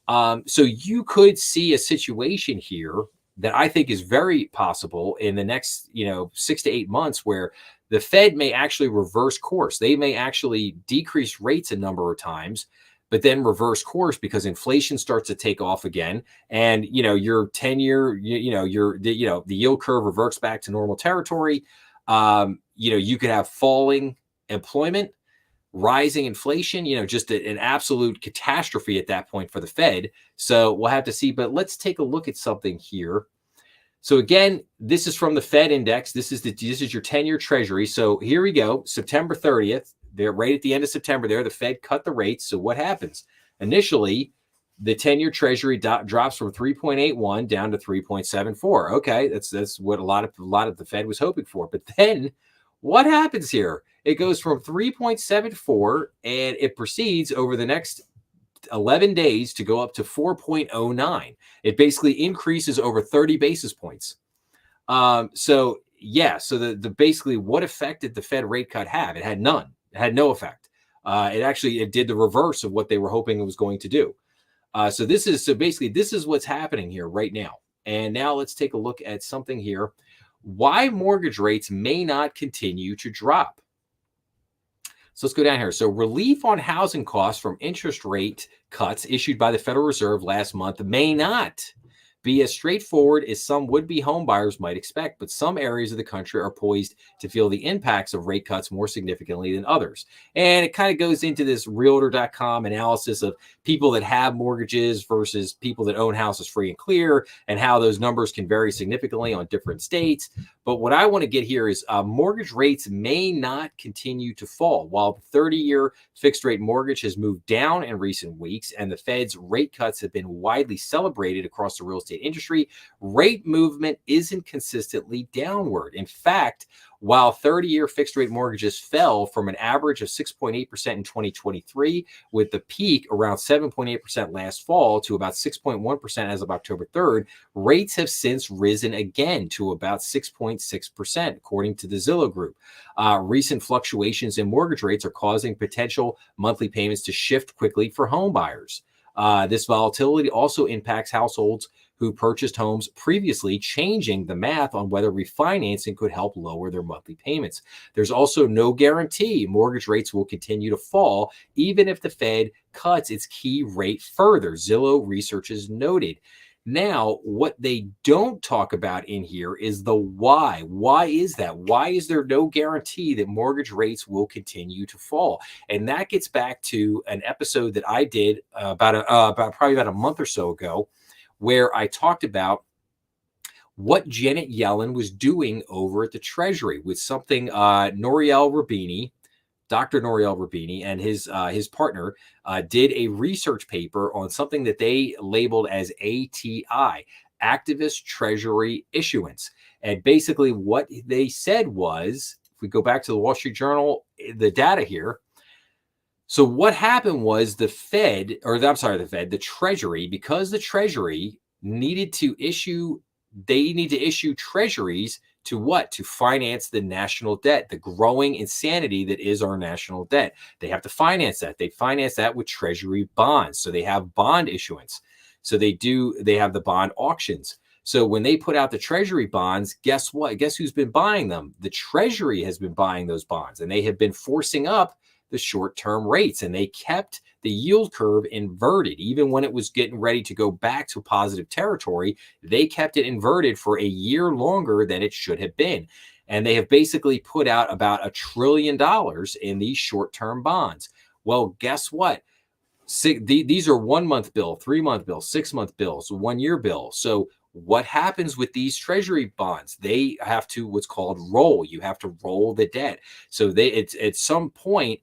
So you could see a situation here that I think is very possible in the next, 6 to 8 months, where the Fed may actually reverse course. They may actually decrease rates a number of times, but then reverse course because inflation starts to take off again. And, your 10-year, the yield curve reverts back to normal territory. You could have falling employment, rising inflation, just an absolute catastrophe at that point for the Fed. So we'll have to see. But let's take a look at something here. So again, this is from the Fed index. This is your 10-year treasury. So here we go, September 30th. They're right at the end of September there. The Fed cut the rates. So what happens? Initially, the 10-year treasury drops from 3.81 down to 3.74. Okay, that's what a lot of the Fed was hoping for. But then what happens here? It goes from 3.74 and it proceeds over the next 11 days to go up to 4.09. It basically increases over 30 basis points. So the basically, what effect did the Fed rate cut have? It had none. It had no effect. It did the reverse of what they were hoping it was going to do. So this is what's happening here right now. And now let's take a look at something here. Why mortgage rates may not continue to drop. So let's go down here. So relief on housing costs from interest rate cuts issued by the Federal Reserve last month may not be as straightforward as some would-be home buyers might expect, but some areas of the country are poised to feel the impacts of rate cuts more significantly than others. And it kind of goes into this Realtor.com analysis of people that have mortgages versus people that own houses free and clear, and how those numbers can vary significantly on different states. But what I want to get here is mortgage rates may not continue to fall. While the 30-year fixed rate mortgage has moved down in recent weeks and the Fed's rate cuts have been widely celebrated across the real estate industry, rate movement isn't consistently downward. In fact, while 30-year fixed rate mortgages fell from an average of 6.8% in 2023, with the peak around 7.8% last fall, to about 6.1% as of October 3rd, rates have since risen again to about 6.6%, according to the Zillow Group. Recent fluctuations in mortgage rates are causing potential monthly payments to shift quickly for home buyers. This volatility also impacts households who purchased homes previously, changing the math on whether refinancing could help lower their monthly payments. There's also no guarantee mortgage rates will continue to fall, even if the Fed cuts its key rate further, Zillow research has noted. Now, what they don't talk about in here is the why. Why is that? Why is there no guarantee that mortgage rates will continue to fall? And that gets back to an episode that I did about a month or so ago, where I talked about what Janet Yellen was doing over at the Treasury with something Nouriel Roubini, Dr. Nouriel Roubini, and his partner did a research paper on something that they labeled as ATI, Activist Treasury Issuance. And basically what they said was, if we go back to the Wall Street Journal, the data here. So what happened was the Treasury, because the Treasury needed to issue treasuries to what? To finance the national debt, the growing insanity that is our national debt. They have to finance that. They finance that with Treasury bonds. So they have bond issuance. So they have the bond auctions. So when they put out the Treasury bonds, guess what? Guess who's been buying them? The Treasury has been buying those bonds, and they have been forcing up the short-term rates, and they kept the yield curve inverted. Even when it was getting ready to go back to positive territory, they kept it inverted for a year longer than it should have been. and they have basically put out about $1 trillion in these short-term bonds. Well, guess what? These are 1 month bill, 3 month bill, 6 month bills, 1 year bill. So what happens with these treasury bonds? They have to what's called roll. You have to roll the debt. So it's at some point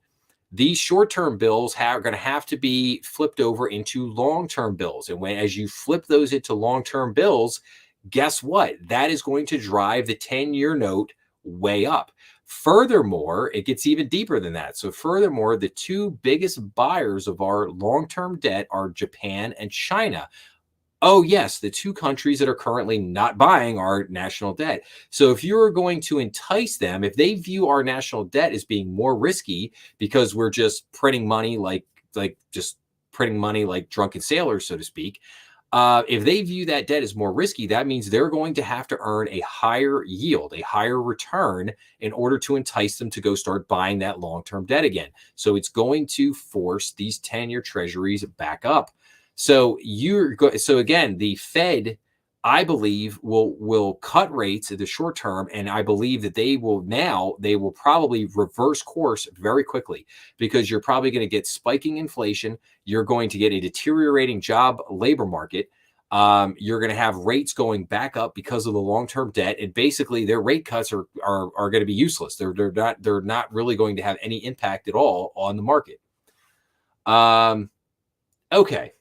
these short-term bills are going to have to be flipped over into long-term bills. And as you flip those into long-term bills, guess what? That is going to drive the 10-year note way up. Furthermore, it gets even deeper than that. So furthermore, the two biggest buyers of our long-term debt are Japan and China. Oh, yes, the two countries that are currently not buying our national debt. So if you're going to entice them, if they view our national debt as being more risky because we're just printing money like drunken sailors, so to speak, if they view that debt as more risky, that means they're going to have to earn a higher yield, a higher return in order to entice them to go start buying that long-term debt again. So it's going to force these 10-year treasuries back up. So again, the Fed, I believe, will cut rates in the short term, and I believe that they will probably reverse course very quickly, because you're probably going to get spiking inflation. You're going to get a deteriorating job labor market. You're going to have rates going back up because of the long-term debt, and basically their rate cuts are going to be useless. They're not really going to have any impact at all on the market. Okay.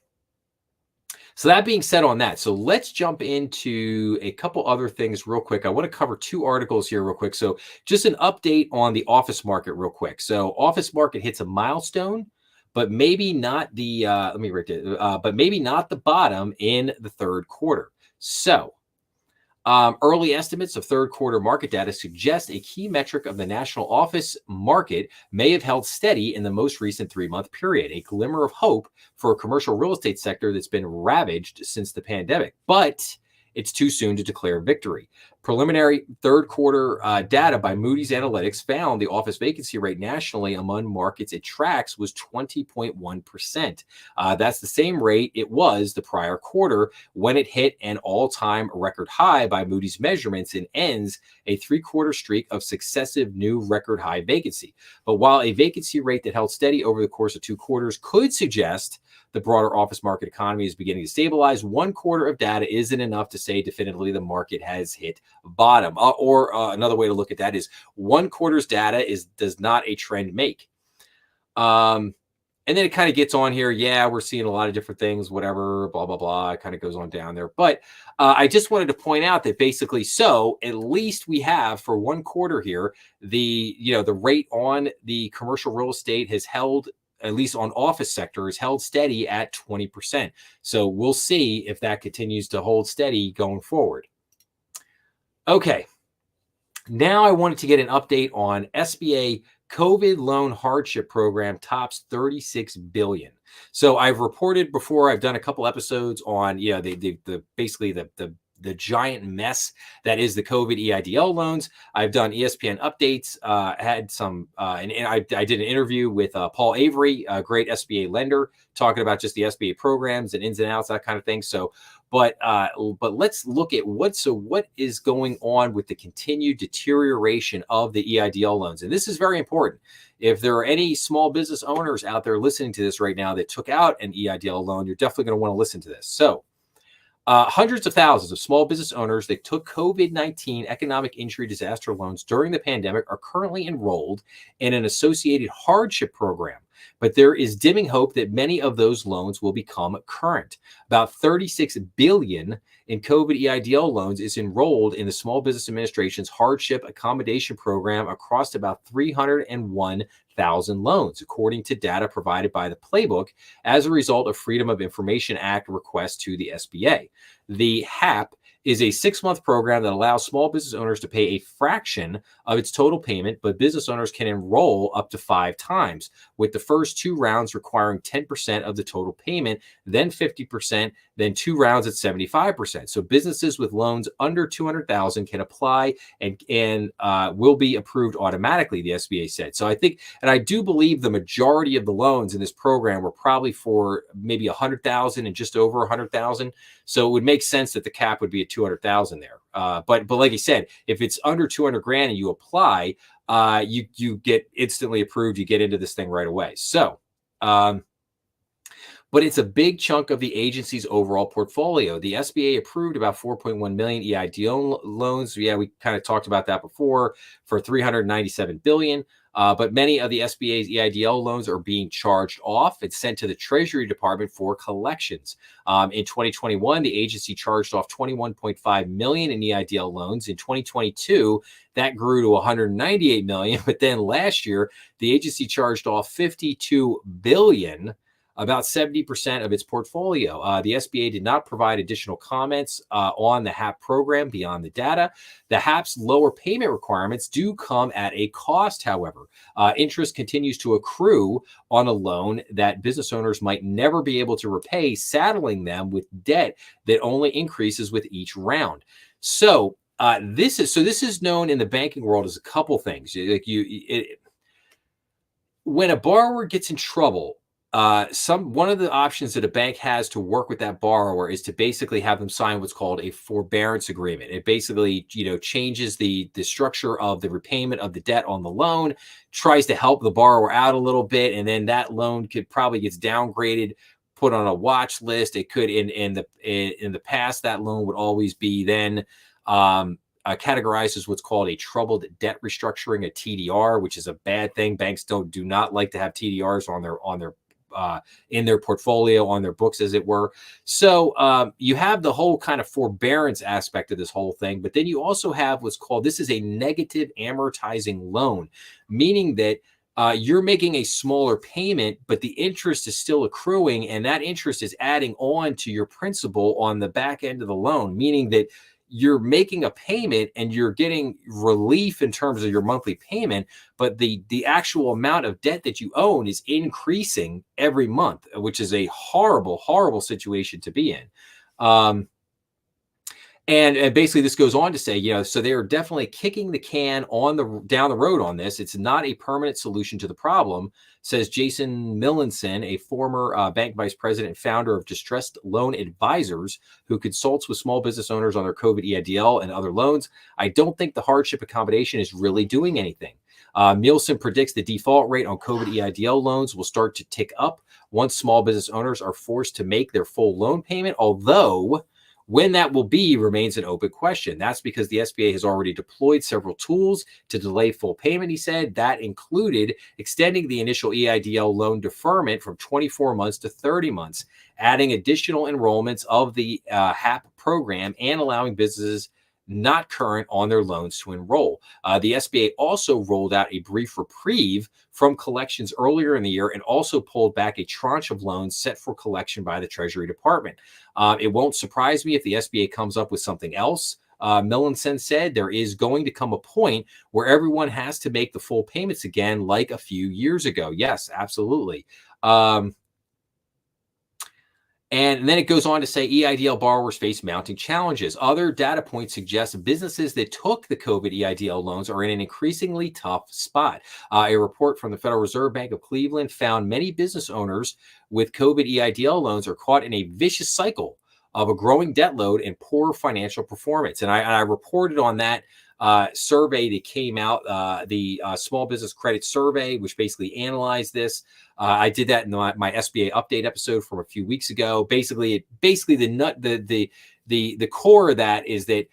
So that being said on that, so let's jump into a couple other things real quick. I want to cover two articles here real quick. So just an update on the office market real quick. So office market hits a milestone, but maybe not the, but maybe not the bottom in the third quarter. So early estimates of third quarter market data suggest a key metric of the national office market may have held steady in the most recent 3-month period, a glimmer of hope for a commercial real estate sector that's been ravaged since the pandemic. But it's too soon to declare victory. Preliminary third quarter data by Moody's Analytics found the office vacancy rate nationally among markets it tracks was 20.1%. That's the same rate it was the prior quarter, when it hit an all-time record high by Moody's measurements and ends a 3-quarter streak of successive new record high vacancy. But while a vacancy rate that held steady over the course of 2 quarters could suggest the broader office market economy is beginning to stabilize, 1 quarter of data isn't enough to say definitively the market has hit bottom. Another way to look at that is 1 quarter's data does not a trend make. And then it kind of gets on here. Yeah, we're seeing a lot of different things, whatever, blah, blah, blah. It kind of goes on down there. But I just wanted to point out that basically, so at least we have for 1 quarter here, the rate on the commercial real estate has held, at least on office sector, is held steady at 20%. So we'll see if that continues to hold steady going forward. Okay. Now I wanted to get an update on SBA COVID loan hardship program tops $36 billion. So I've reported before, I've done a couple episodes on, basically the giant mess that is the COVID EIDL loans. I've done ESPN updates, had some, and I did an interview with Paul Avery, a great SBA lender, talking about just the SBA programs and ins and outs, that kind of thing. So, but let's look at what is going on with the continued deterioration of the EIDL loans. And this is very important. If there are any small business owners out there listening to this right now that took out an EIDL loan, you're definitely going to want to listen to this. So, hundreds of thousands of small business owners that took COVID-19 economic injury disaster loans during the pandemic are currently enrolled in an associated hardship program. But there is dimming hope that many of those loans will become current. About $36 billion in COVID EIDL loans is enrolled in the Small Business Administration's hardship accommodation program across about 301,000 loans, according to data provided by the Playbook as a result of Freedom of Information Act requests to the SBA. The HAP is a 6-month program that allows small business owners to pay a fraction of its total payment, but business owners can enroll up to 5 times, with the first 2 rounds requiring 10% of the total payment, then 50%, then 2 rounds at 75%. So businesses with loans under 200,000 can apply and will be approved automatically, the SBA said. So I think, and I do believe the majority of the loans in this program were probably for maybe 100,000 and just over 100,000. So it would make sense that the cap would be at 200,000 there. But like you said, if it's under 200 grand and you apply, you get instantly approved. You get into this thing right away. So, but it's a big chunk of the agency's overall portfolio. The SBA approved about 4.1 million EIDL loans. Yeah, we kind of talked about that before, for 397 billion. But many of the SBA's EIDL loans are being charged off. It's sent to the Treasury Department for collections. In 2021, the agency charged off 21.5 million in EIDL loans. In 2022, that grew to 198 million. But then last year, the agency charged off 52 billion, about 70% of its portfolio. The SBA did not provide additional comments on the HAP program beyond the data. The HAP's lower payment requirements do come at a cost, however. Interest continues to accrue on a loan that business owners might never be able to repay, saddling them with debt that only increases with each round. So this is known in the banking world as a couple things. When a borrower gets in trouble, one of the options that a bank has to work with that borrower is to basically have them sign what's called a forbearance agreement. It basically, changes the structure of the repayment of the debt on the loan, tries to help the borrower out a little bit, and then that loan probably gets downgraded, put on a watch list. It could, in the past, that loan would always be then categorized as what's called a troubled debt restructuring, a TDR, which is a bad thing. Banks do not like to have TDRs on their in their portfolio, on their books, as it were. So you have the whole kind of forbearance aspect of this whole thing, but then you also have what's called, this is a negative amortizing loan, meaning that you're making a smaller payment, but the interest is still accruing, and that interest is adding on to your principal on the back end of the loan, meaning that you're making a payment and you're getting relief in terms of your monthly payment, but the actual amount of debt that you own is increasing every month, which is a horrible, horrible situation to be in. And basically this goes on to say, so they're definitely kicking the can down the road on this. It's not a permanent solution to the problem, says Jason Millinson, a former bank vice president and founder of Distressed Loan Advisors, who consults with small business owners on their COVID EIDL and other loans. I don't think the hardship accommodation is really doing anything. Milson predicts the default rate on COVID EIDL loans will start to tick up once small business owners are forced to make their full loan payment, although when that will be remains an open question. That's because the SBA has already deployed several tools to delay full payment, he said. That included extending the initial EIDL loan deferment from 24 months to 30 months, adding additional enrollments of the HAP program, and allowing businesses not current on their loans to enroll. The SBA also rolled out a brief reprieve from collections earlier in the year and also pulled back a tranche of loans set for collection by the Treasury Department. It won't surprise me if the SBA comes up with something else. Millinson said there is going to come a point where everyone has to make the full payments again, like a few years ago. Yes, absolutely. And then it goes on to say EIDL borrowers face mounting challenges. Other data points suggest businesses that took the COVID EIDL loans are in an increasingly tough spot. A report from the Federal Reserve Bank of Cleveland found many business owners with COVID EIDL loans are caught in a vicious cycle of a growing debt load and poor financial performance. And I reported on that survey that came out, the Small Business Credit Survey, which basically analyzed this. I did that in my SBA update episode from a few weeks ago. Basically the core of that is that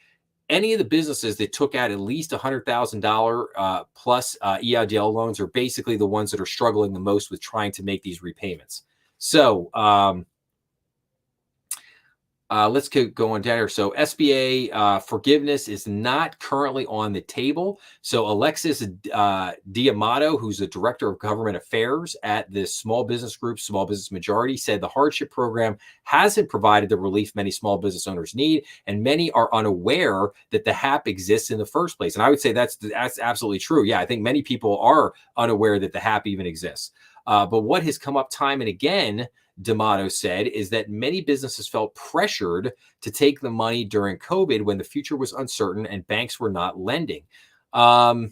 any of the businesses that took out at least $100,000 plus EIDL loans are basically the ones that are struggling the most with trying to make these repayments. So let's go on down here. So SBA forgiveness is not currently on the table. So Alexis Diamato, who's the director of government affairs at the small business group, Small Business Majority, said the hardship program hasn't provided the relief many small business owners need, and many are unaware that the HAP exists in the first place. And I would say that's absolutely true. Yeah, I think many people are unaware that the HAP even exists. But what has come up time and again, D'Amato said, is that many businesses felt pressured to take the money during COVID when the future was uncertain and banks were not lending. There's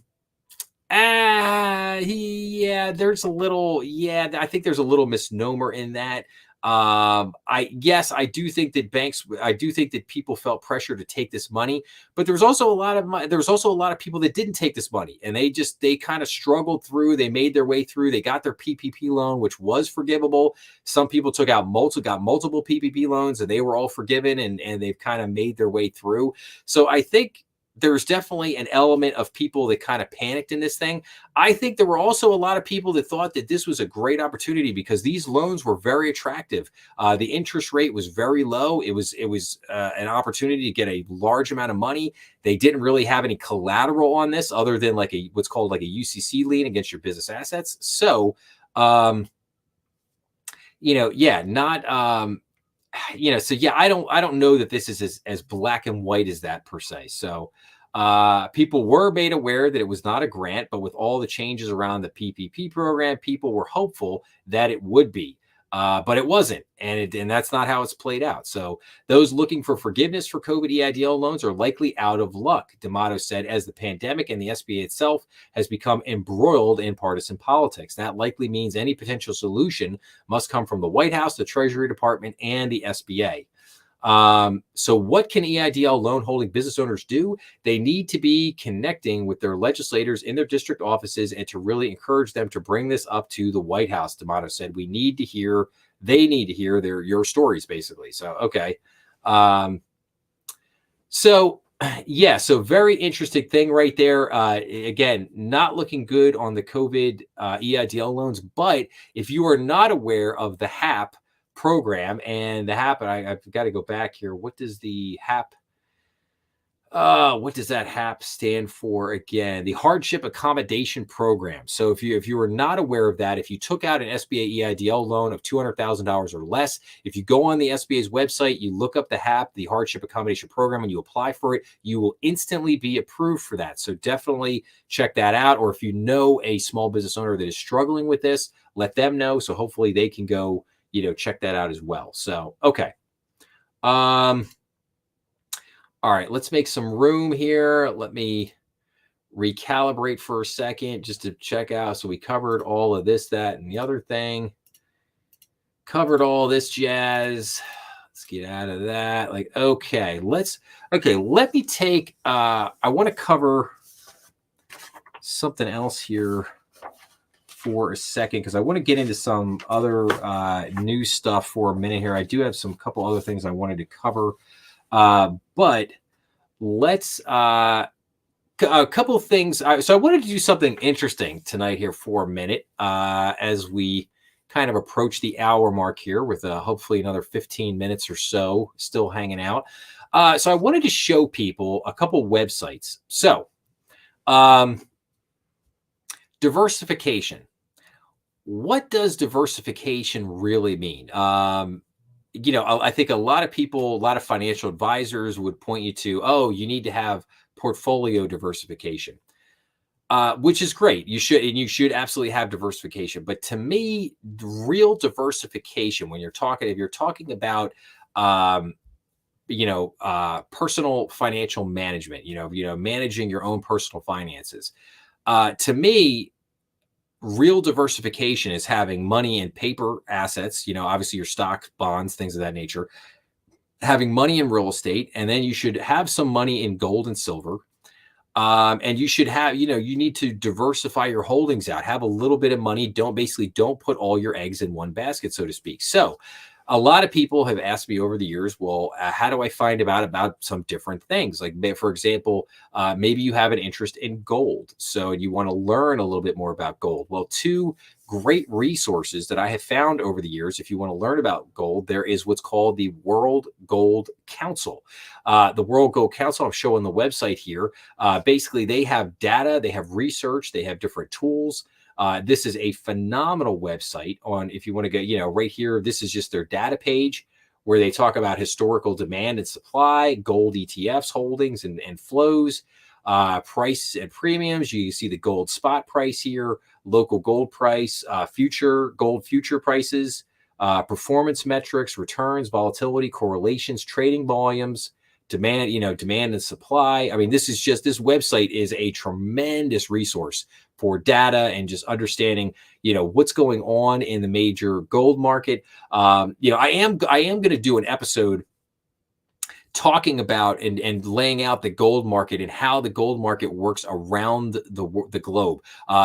a little, I think there's a little misnomer in that. I do think that people felt pressure to take this money, but there was also a lot of there was also a lot of people that didn't take this money, and they kind of struggled through. They made their way through. They got their PPP loan, which was forgivable. Some people got multiple PPP loans, and they were all forgiven, and they've kind of made their way through. So I think there's definitely an element of people that kind of panicked in this thing. I think there were also a lot of people that thought that this was a great opportunity because these loans were very attractive. The interest rate was very low. It was an opportunity to get a large amount of money. They didn't really have any collateral on this other than what's called like a UCC lien against your business assets. So, I don't know that this is as black and white as that per se. So people were made aware that it was not a grant, but with all the changes around the PPP program, people were hopeful that it would be. But it wasn't, and that's not how it's played out. So those looking for forgiveness for COVID EIDL loans are likely out of luck, D'Amato said, as the pandemic and the SBA itself has become embroiled in partisan politics. That likely means any potential solution must come from the White House, the Treasury Department, and the SBA. So what can EIDL loan holding business owners do? They need to be connecting with their legislators in their district offices and to really encourage them to bring this up to the White House. D'Amato said, they need to hear your stories, basically. So, okay. So very interesting thing right there. Again, not looking good on the COVID EIDL loans, but if you are not aware of the HAP program and the HAP, and I've got to go back here. What does the HAP? What does that HAP stand for again? The Hardship Accommodation Program. So if you were not aware of that, if you took out an SBA EIDL loan of $200,000 or less, if you go on the SBA's website, you look up the HAP, the Hardship Accommodation Program, and you apply for it, you will instantly be approved for that. So definitely check that out. Or if you know a small business owner that is struggling with this, let them know. So hopefully they can go check that out as well. So, okay. All right, let's make some room here. Let me recalibrate for a second just to check out. So we covered all of this, that, and the other thing. Covered all this jazz. Let's get out of that. Let me take, I want to cover something else here for a second because I want to get into some other new stuff for a minute here. I do have some couple other things I wanted to cover, but let's a couple of things. So I wanted to do something interesting tonight here for a minute as we kind of approach the hour mark here with hopefully another 15 minutes or so still hanging out. So I wanted to show people a couple websites. So diversification. What does diversification really mean? I think a lot of people, a lot of financial advisors would point you to, you need to have portfolio diversification, which is great. You should absolutely have diversification. But to me, real diversification, if you're talking about, personal financial management, managing your own personal finances, to me, real diversification is having money in paper assets, obviously your stocks, bonds, things of that nature, having money in real estate, and then you should have some money in gold and silver. And you should have, you need to diversify your holdings out, have a little bit of money. Don't put all your eggs in one basket, so to speak. So a lot of people have asked me over the years, well, how do I find about some different things? Like, for example, maybe you have an interest in gold, so you want to learn a little bit more about gold. Well, two great resources that I have found over the years, if you want to learn about gold, there is what's called the World Gold Council. The World Gold Council, I'm showing the website here. Basically, they have data, they have research, they have different tools. This is a phenomenal website if you want to go, right here, this is just their data page where they talk about historical demand and supply, gold ETFs holdings and flows. Price and premiums. You see the gold spot price here, local gold price, future gold future prices, performance metrics, returns, volatility, correlations, trading volumes, demand and supply. I mean, this website is a tremendous resource for data and just understanding, what's going on in the major gold market. I am going to do an episode talking about and laying out the gold market and how the gold market works around the globe.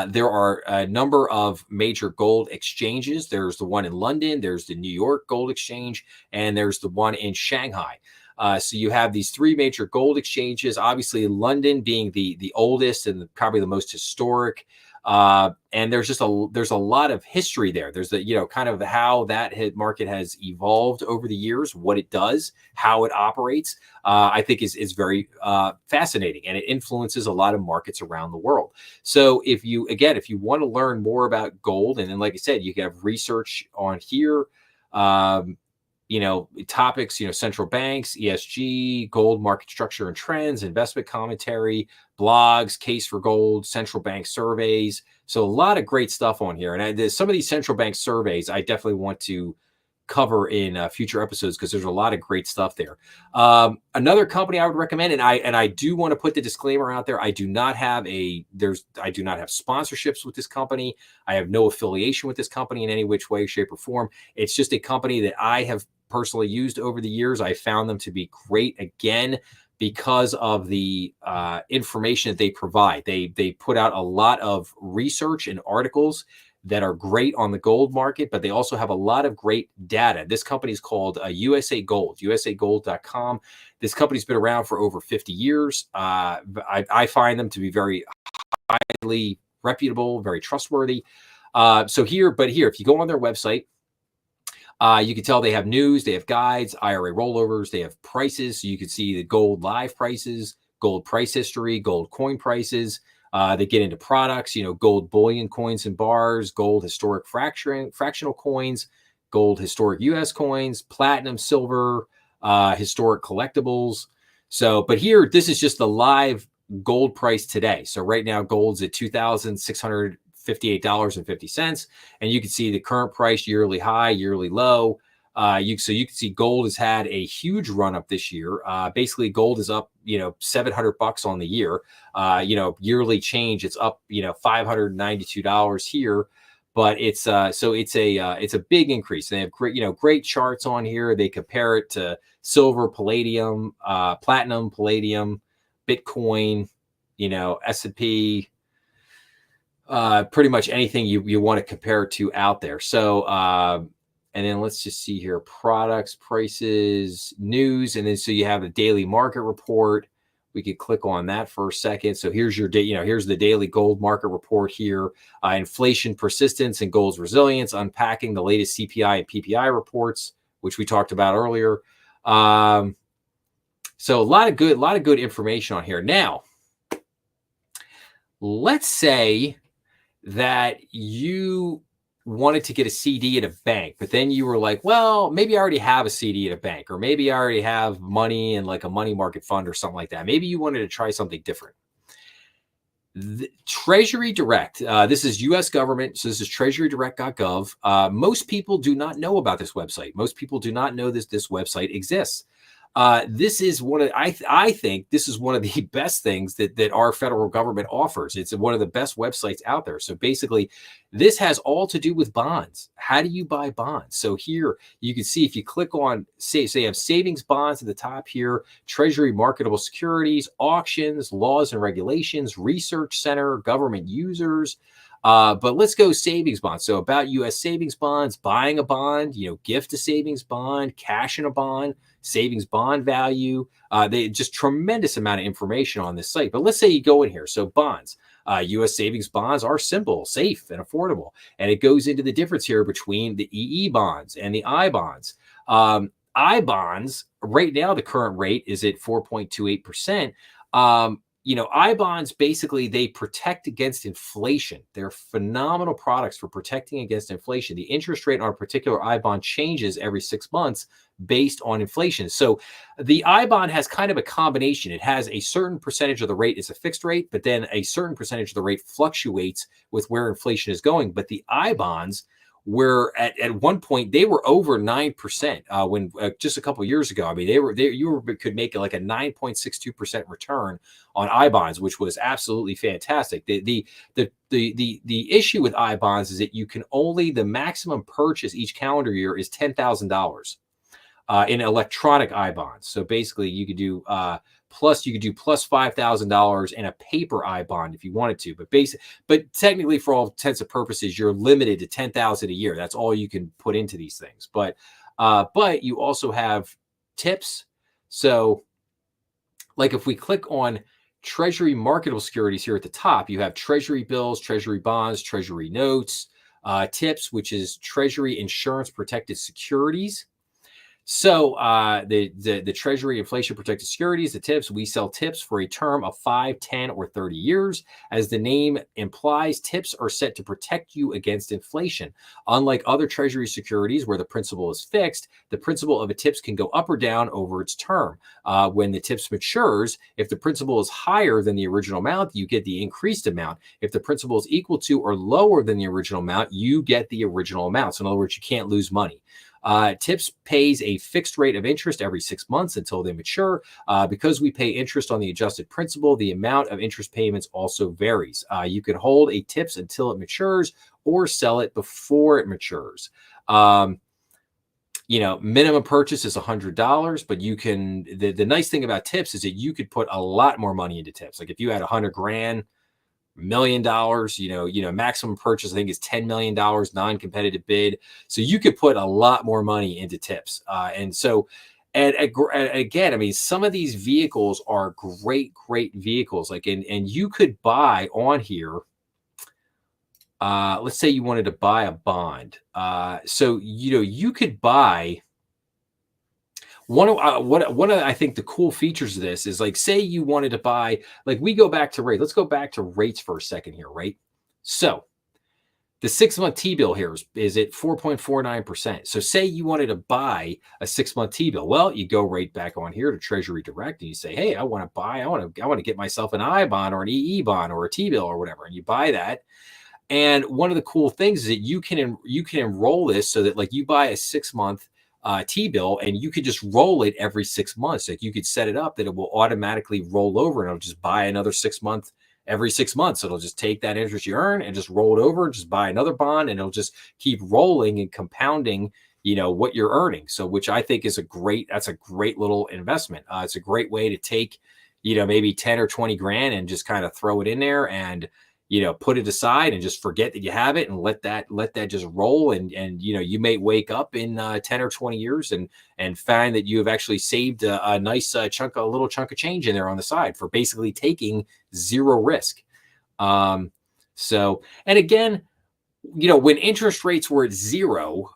There are a number of major gold exchanges. There's the one in London, there's the New York Gold Exchange, and there's the one in Shanghai. So you have these three major gold exchanges, obviously London being the oldest and probably the most historic. And there's a lot of history there. There's kind of how that market has evolved over the years, what it does, how it operates. I think is very fascinating, and it influences a lot of markets around the world. So if you want to learn more about gold, and then like I said, you can have research on here. Topics, central banks, ESG, gold market structure and trends, investment commentary, blogs, case for gold, central bank surveys. So a lot of great stuff on here. And some of these central bank surveys, I definitely want to cover in future episodes because there's a lot of great stuff there. Another company I would recommend, and I do want to put the disclaimer out there. I do not have sponsorships with this company. I have no affiliation with this company in any which way, shape, or form. It's just a company that I have personally used over the years. I found them to be great, again, because of the information that they provide. They put out a lot of research and articles that are great on the gold market, but they also have a lot of great data. This company is called USA Gold, usagold.com. This company's been around for over 50 years. I find them to be very highly reputable, very trustworthy. If you go on their website, you can tell they have news, they have guides, IRA rollovers, they have prices. So you can see the gold live prices, gold price history, gold coin prices. They get into products, gold bullion coins and bars, gold historic fractional coins, gold historic US coins, platinum, silver, historic collectibles. So, but here, this is just the live gold price today. So right now, gold's at $2,658.50. And you can see the current price, yearly high, yearly low. You can see gold has had a huge run up this year. Basically, gold is up, $700 on the year. Yearly change, it's up, $592 here. But it's a big increase. They have great charts on here. They compare it to silver, palladium, platinum, palladium, Bitcoin, S&P. Pretty much anything you want to compare it to out there. So, and then let's just see here, products, prices, news. And then, so you have a daily market report. We could click on that for a second. So here's your here's the daily gold market report here. Inflation persistence and gold's resilience, unpacking the latest CPI and PPI reports, which we talked about earlier. So a lot of good information on here. Now, let's say that you wanted to get a CD at a bank, but then you were like, well, maybe I already have a CD at a bank, or maybe I already have money in like a money market fund or something like that. Maybe you wanted to try something different. Treasury Direct, this is US government, so this is treasurydirect.gov. Most people do not know about this website. Most people do not know this website exists. This is I think this is one of the best things that our federal government offers. It's one of the best websites out there. So basically, this has all to do with bonds. How do you buy bonds? So here you can see, if you click on, say you have savings bonds at the top here, Treasury marketable securities, auctions, laws and regulations, research center, government users. But let's go savings bonds. So about U.S. savings bonds, buying a bond, gift a savings bond, cash in a bond, savings bond value. They just tremendous amount of information on this site. But let's say you go in here. So bonds, U.S. savings bonds are simple, safe, and affordable. And it goes into the difference here between the EE bonds and the I bonds. I bonds, right now, the current rate is at 4.28%. I bonds basically they protect against inflation. They're phenomenal products for protecting against inflation. The interest rate on a particular I bond changes every 6 months based on inflation. So the I bond has kind of a combination. It has a certain percentage of the rate is a fixed rate, but then a certain percentage of the rate fluctuates with where inflation is going. But the I bonds were at one point they were over 9% when just a couple of years ago. I mean, could make like a 9.62% return on I bonds, which was absolutely fantastic. The issue with I bonds is that the maximum purchase each calendar year is $10,000 in electronic I bonds. So basically, you could do plus $5,000 in a paper I bond if you wanted to. But technically, for all intents and purposes, you're limited to $10,000 a year. That's all you can put into these things. But you also have tips. So, like if we click on Treasury marketable securities here at the top, you have Treasury bills, Treasury bonds, Treasury notes, tips, which is Treasury insurance protected securities. So the Treasury inflation protected securities, the tips, we sell tips for a term of 5, 10, or 30 years. As the name implies, tips are set to protect you against inflation. Unlike other Treasury securities where the principal is fixed, the principal of a tips can go up or down over its term. When the tips matures, if the principal is higher than the original amount, you get the increased amount. If the principal is equal to or lower than the original amount, you get the original amount. So in other words, you can't lose money. Tips pays a fixed rate of interest every 6 months until they mature. Because we pay interest on the adjusted principal, the amount of interest payments also varies. You can hold a tips until it matures or sell it before it matures. Minimum purchase is $100, but you can, the nice thing about tips is that you could put a lot more money into tips. Like if you had 100 grand, $1 million, maximum purchase, I think is $10 million, non-competitive bid. So you could put a lot more money into tips. And again, I mean, some of these vehicles are great vehicles. Like, and you could buy on here, let's say you wanted to buy a bond. So, you could buy one of I think the cool features of this is, like, say you wanted to buy, like, we go back to rate. Let's go back to rates for a second here, right? So the 6-month T-bill here is at 4.49%. So say you wanted to buy a 6-month T-bill. Well, you go right back on here to Treasury Direct and you say, hey, I want to get myself an I bond or an EE bond or a T-bill or whatever. And you buy that. And one of the cool things is that you can enroll this so that, like, you buy a 6-month T-bill and you could just roll it every 6 months. Like, you could set it up that it will automatically roll over and it'll just buy another 6 month every 6 months. It'll just take that interest you earn and just roll it over, just buy another bond, and it'll just keep rolling and compounding, what you're earning. So, which I think is that's a great little investment. It's a great way to take, maybe 10 or 20 grand and just kind of throw it in there and, put it aside and just forget that you have it and let that just roll. And you may wake up in 10 or 20 years and find that you have actually saved a nice little chunk of change in there on the side for basically taking zero risk. So, and again, when interest rates were at zero,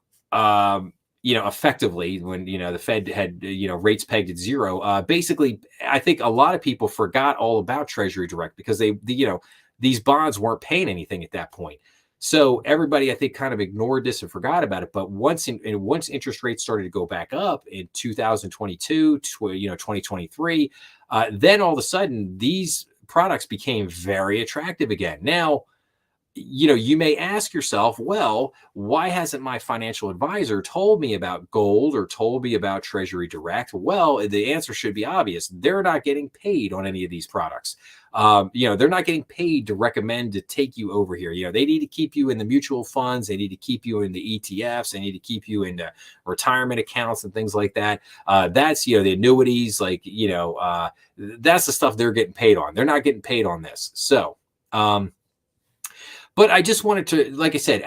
effectively when, the Fed had, rates pegged at zero, basically, I think a lot of people forgot all about Treasury Direct because these bonds weren't paying anything at that point. So everybody, I think, kind of ignored this and forgot about it. But once interest rates started to go back up in 2022, 2023, then all of a sudden these products became very attractive again. Now, you may ask yourself, well, why hasn't my financial advisor told me about gold or told me about Treasury Direct? Well, the answer should be obvious. They're not getting paid on any of these products. They're not getting paid to recommend to take you over here. They need to keep you in the mutual funds. They need to keep you in the ETFs. They need to keep you in the retirement accounts and things like that. That's, the annuities, like, that's the stuff they're getting paid on. They're not getting paid on this. So, but I just wanted to, like I said,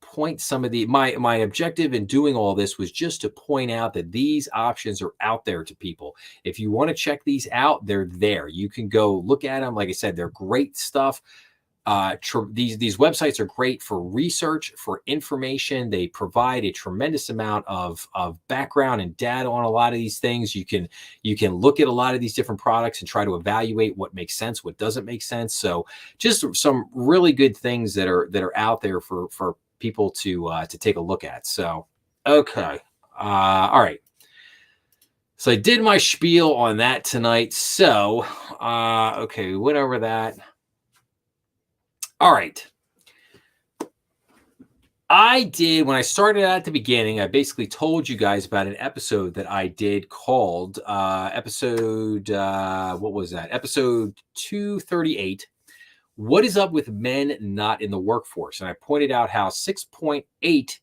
point some of my objective in doing all this was just to point out that these options are out there to people. If you want to check these out, they're there. You can go look at them. Like I said, they're great stuff. these websites are great for research, for information. They provide a tremendous amount of background and data on a lot of these things. You can look at a lot of these different products and try to evaluate what makes sense, what doesn't make sense. So just some really good things that are out there for people to take a look at. So okay, all right. So I did my spiel on that tonight. So okay, we went over that. All right. When I started out at the beginning, I basically told you guys about an episode that I did called episode, what was that? Episode 238. What is up with men not in the workforce? And I pointed out how 6.8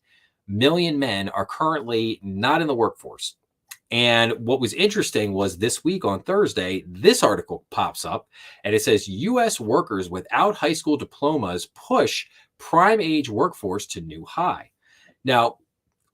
million men are currently not in the workforce. And what was interesting was this week on Thursday, this article pops up and it says U.S. workers without high school diplomas push prime age workforce to new high. Now,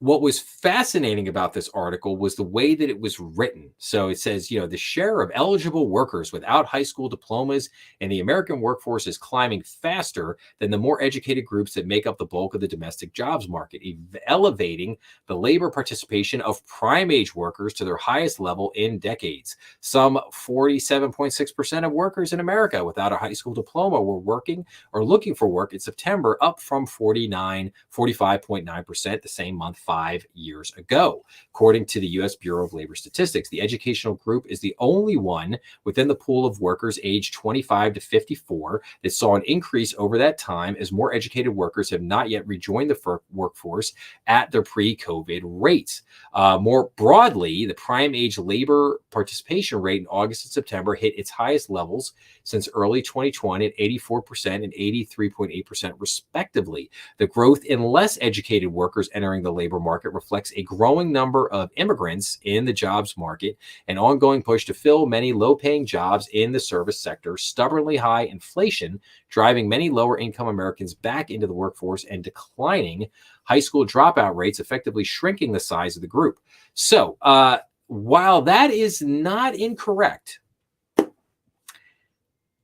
what was fascinating about this article was the way that it was written. So it says, the share of eligible workers without high school diplomas in the American workforce is climbing faster than the more educated groups that make up the bulk of the domestic jobs market, elevating the labor participation of prime age workers to their highest level in decades. Some 47.6% of workers in America without a high school diploma were working or looking for work in September, up from 45.9% the same month 5 years ago. According to the U.S. Bureau of Labor Statistics, the educational group is the only one within the pool of workers aged 25 to 54 that saw an increase over that time, as more educated workers have not yet rejoined the workforce at their pre-COVID rates. More broadly, the prime age labor participation rate in August and September hit its highest levels since early 2020 at 84% and 83.8% respectively. The growth in less educated workers entering the labor market reflects a growing number of immigrants in the jobs market, an ongoing push to fill many low-paying jobs in the service sector, stubbornly high inflation driving many lower-income Americans back into the workforce, and declining high school dropout rates, effectively shrinking the size of the group. So while that is not incorrect,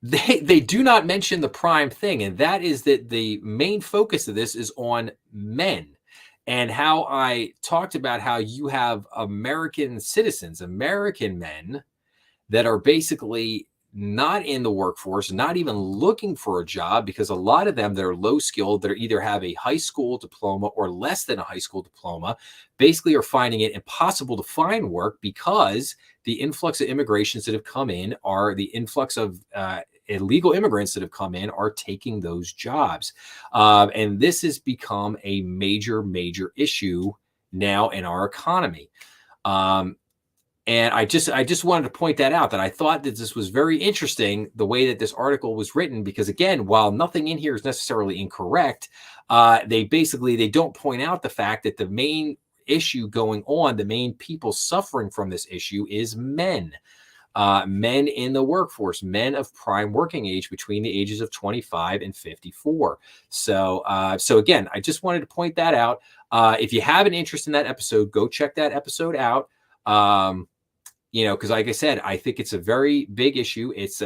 they do not mention the prime thing, and that is that the main focus of this is on men. And how I talked about how you have American citizens, American men that are basically not in the workforce, not even looking for a job, because a lot of them that are low skilled, that are either have a high school diploma or less than a high school diploma, basically are finding it impossible to find work because the influx of immigrations that have come in are the influx of illegal immigrants that have come in are taking those jobs. And this has become a major, major issue now in our economy. And I just wanted to point that out, that I thought that this was very interesting, the way that this article was written, because again, while nothing in here is necessarily incorrect, they don't point out the fact that the main issue going on, the main people suffering from this issue is men. Men in the workforce, men of prime working age between the ages of 25 and 54. So again, I just wanted to point that out. If you have an interest in that episode, go check that episode out. Because like I said, I think it's a very big issue. It's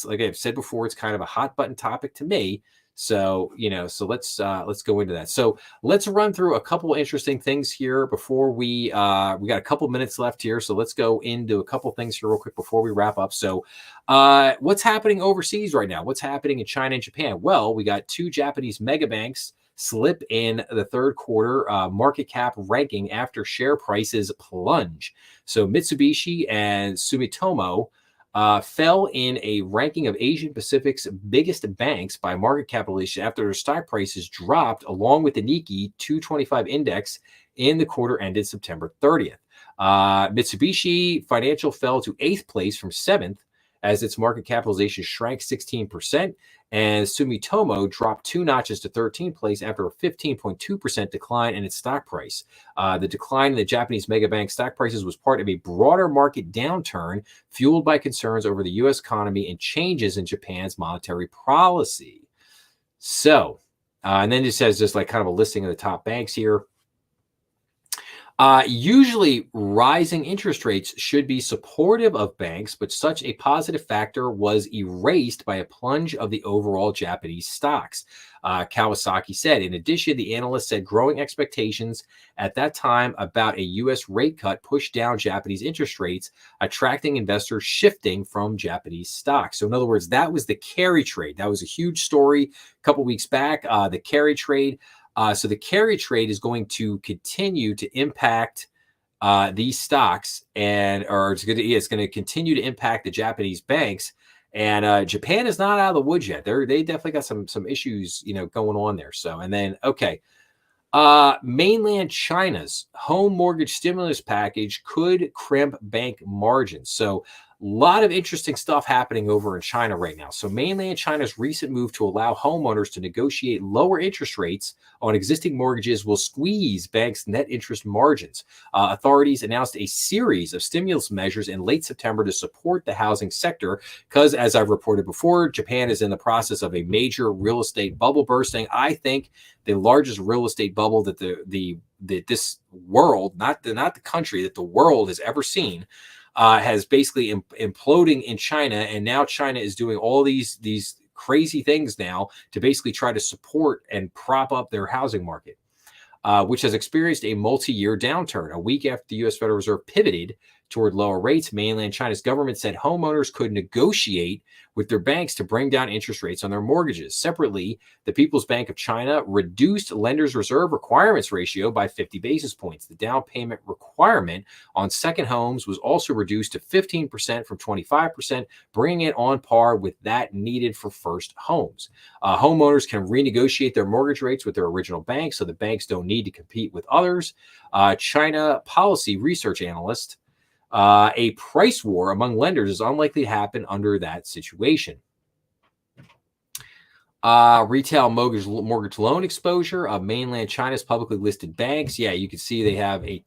like I've said before, it's kind of a hot button topic to me. So, so let's go into that. So let's run through a couple interesting things here before we got a couple minutes left here. So let's go into a couple things here real quick before we wrap up. So what's happening overseas right now? What's happening in China and Japan? Well, we got two Japanese mega banks slip in the third quarter market cap ranking after share prices plunge. So Mitsubishi and Sumitomo fell in a ranking of Asian Pacific's biggest banks by market capitalization after their stock prices dropped, along with the Nikkei 225 index in the quarter ended September 30th. Mitsubishi Financial fell to 8th place from 7th as its market capitalization shrank 16%, and Sumitomo dropped 2 notches to 13th place after a 15.2% decline in its stock price. The decline in the Japanese megabank stock prices was part of a broader market downturn fueled by concerns over the U.S. economy and changes in Japan's monetary policy. So, and then it says just like kind of a listing of the top banks here. Usually, rising interest rates should be supportive of banks, but such a positive factor was erased by a plunge of the overall Japanese stocks. Kawasaki said. In addition, the analyst said growing expectations at that time about a U.S. rate cut pushed down Japanese interest rates, attracting investors shifting from Japanese stocks. So, in other words, that was the carry trade. That was a huge story a couple weeks back. The carry trade. So the carry trade is going to continue to impact these stocks, or it's going to continue to impact the Japanese banks. And Japan is not out of the woods yet. They definitely got some issues, going on there. So, and then okay, mainland China's home mortgage stimulus package could crimp bank margins. So, a lot of interesting stuff happening over in China right now. So, mainland China's recent move to allow homeowners to negotiate lower interest rates on existing mortgages will squeeze banks' net interest margins. Authorities announced a series of stimulus measures in late September to support the housing sector because, as I've reported before, Japan is in the process of a major real estate bubble bursting. I think the largest real estate bubble that that this world, not the country, that the world has ever seen, has basically imploding in China, and now China is doing all these crazy things now to basically try to support and prop up their housing market, which has experienced a multi-year downturn. A week after the U.S. Federal Reserve pivoted toward lower rates, mainland China's government said homeowners could negotiate with their banks to bring down interest rates on their mortgages. Separately, the People's Bank of China reduced lenders' reserve requirements ratio by 50 basis points. The down payment requirement on second homes was also reduced to 15% from 25%, bringing it on par with that needed for first homes. Homeowners can renegotiate their mortgage rates with their original bank, so the banks don't need to compete with others. China policy research analyst, a price war among lenders is unlikely to happen under that situation. Retail mortgage loan exposure of mainland China's publicly listed banks. Yeah, you can see they have a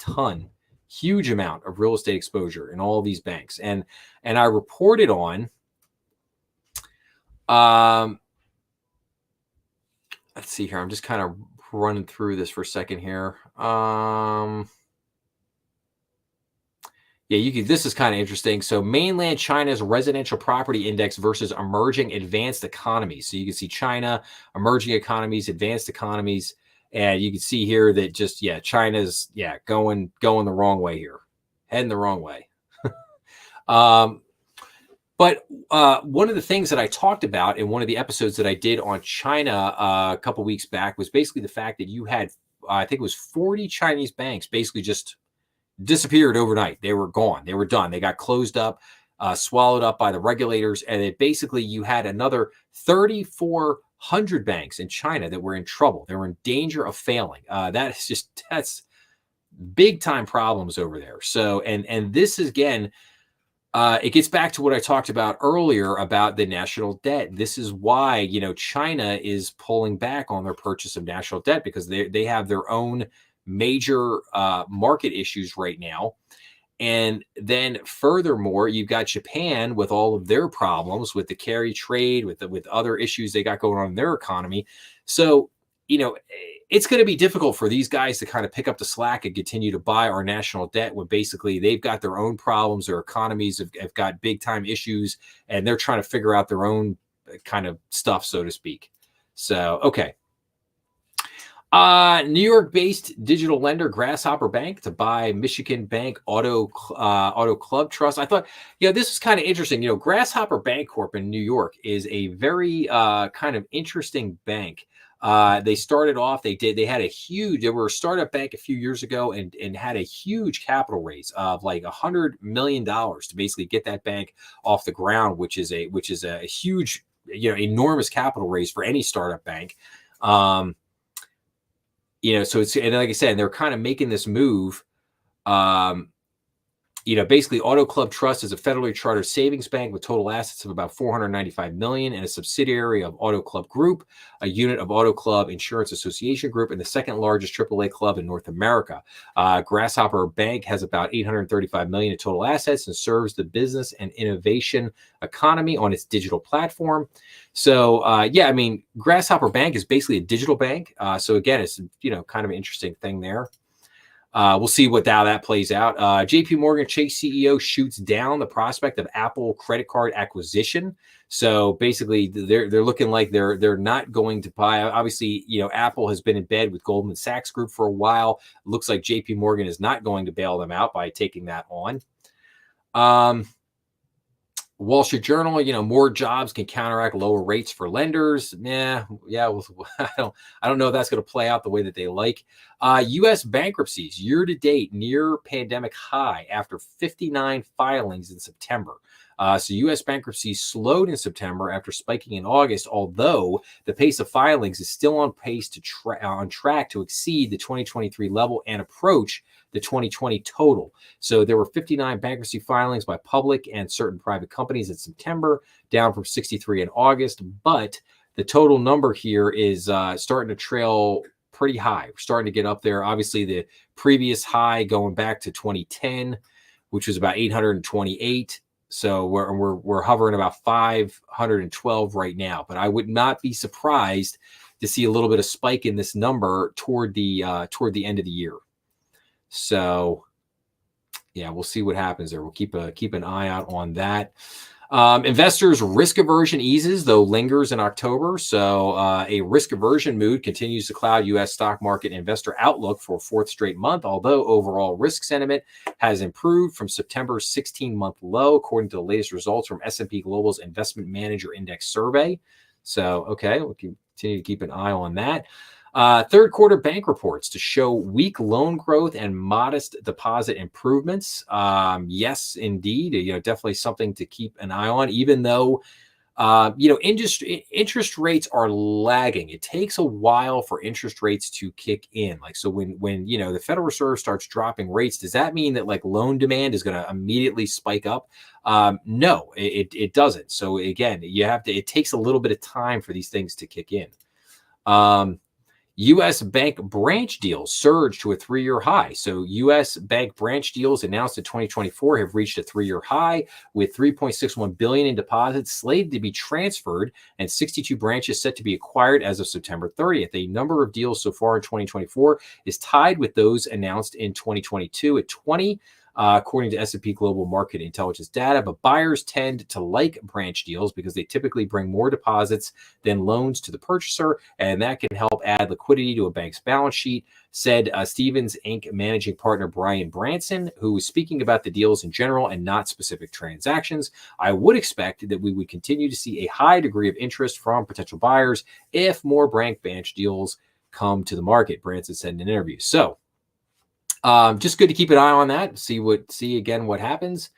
huge amount of real estate exposure in all these banks. And I reported on, let's see here. I'm just kind of running through this for a second here. Yeah, this is kind of interesting. So mainland China's residential property index versus emerging advanced economies. So you can see China, emerging economies, advanced economies, and you can see here that China's going the wrong way here, heading the wrong way. But one of the things that I talked about in one of the episodes that I did on China a couple weeks back was basically the fact that you had, I think it was 40 Chinese banks basically just disappeared overnight. They were gone. They were done. They got closed up, swallowed up by the regulators. And it basically, you had another 3,400 banks in China that were in trouble. They were in danger of failing. That's big time problems over there. So, and this is, again, it gets back to what I talked about earlier about the national debt. This is why, China is pulling back on their purchase of national debt, because they have their own major market issues right now. And then furthermore, you've got Japan with all of their problems with the carry trade, with other issues they got going on in their economy. So, it's going to be difficult for these guys to kind of pick up the slack and continue to buy our national debt when basically they've got their own problems. Their economies have got big time issues, and they're trying to figure out their own kind of stuff, so to speak. So, okay. New York-based digital lender Grasshopper Bank to buy Michigan Bank Auto Club Trust. I thought, this is kind of interesting. Grasshopper Bank Corp in New York is a very kind of interesting bank. They started off, they were a startup bank a few years ago and had a huge capital raise of like $100 million to basically get that bank off the ground, which is a huge, enormous capital raise for any startup bank. So it's, and like I said, they're kind of making this move. Basically Auto Club Trust is a federally chartered savings bank with total assets of about $495 million and a subsidiary of Auto Club Group, a unit of Auto Club Insurance Association Group, and the second largest AAA club in North America. Grasshopper Bank has about $835 million in total assets and serves the business and innovation economy on its digital platform. So, Grasshopper Bank is basically a digital bank. So again, it's, kind of an interesting thing there. We'll see how that plays out. JP Morgan Chase CEO shoots down the prospect of Apple credit card acquisition. So basically, they're looking like they're not going to buy. Obviously, Apple has been in bed with Goldman Sachs Group for a while. It looks like JP Morgan is not going to bail them out by taking that on. Wall Street Journal, more jobs can counteract lower rates for lenders. Yeah. Well, I don't know if that's going to play out the way that they like. U.S. bankruptcies year to date near pandemic high after 59 filings in September. So U.S. bankruptcies slowed in September after spiking in August, although the pace of filings is still on pace to on track to exceed the 2023 level and approach the 2020 total. So there were 59 bankruptcy filings by public and certain private companies in September, down from 63 in August. But the total number here is starting to trail pretty high. We're starting to get up there. Obviously, the previous high going back to 2010, which was about 828. So we're hovering about 512 right now. But I would not be surprised to see a little bit of spike in this number toward the end of the year. So, yeah, we'll see what happens there. We'll keep an eye out on that. Investors' risk aversion eases, though lingers in October. So a risk aversion mood continues to cloud U.S. stock market investor outlook for a fourth straight month, although overall risk sentiment has improved from September's 16-month low, according to the latest results from S&P Global's Investment Manager Index survey. So, okay, we'll continue to keep an eye on that. Third quarter bank reports to show weak loan growth and modest deposit improvements. Yes, indeed. Definitely something to keep an eye on, even though, interest rates are lagging. It takes a while for interest rates to kick in. So when the Federal Reserve starts dropping rates, does that mean that loan demand is going to immediately spike up? No, it doesn't. So again, it takes a little bit of time for these things to kick in. U.S. bank branch deals surged to a 3-year high. So U.S. bank branch deals announced in 2024 have reached a 3-year high, with $3.61 billion in deposits slated to be transferred and 62 branches set to be acquired as of September 30th. A number of deals so far in 2024 is tied with those announced in 2022 at 20. According to S&P Global Market Intelligence data, but buyers tend to like branch deals because they typically bring more deposits than loans to the purchaser, and that can help add liquidity to a bank's balance sheet, said Stephens Inc. managing partner Brian Branson, who was speaking about the deals in general and not specific transactions. I would expect that we would continue to see a high degree of interest from potential buyers if more branch deals come to the market, Branson said in an interview. So, just good to keep an eye on that. See again what happens.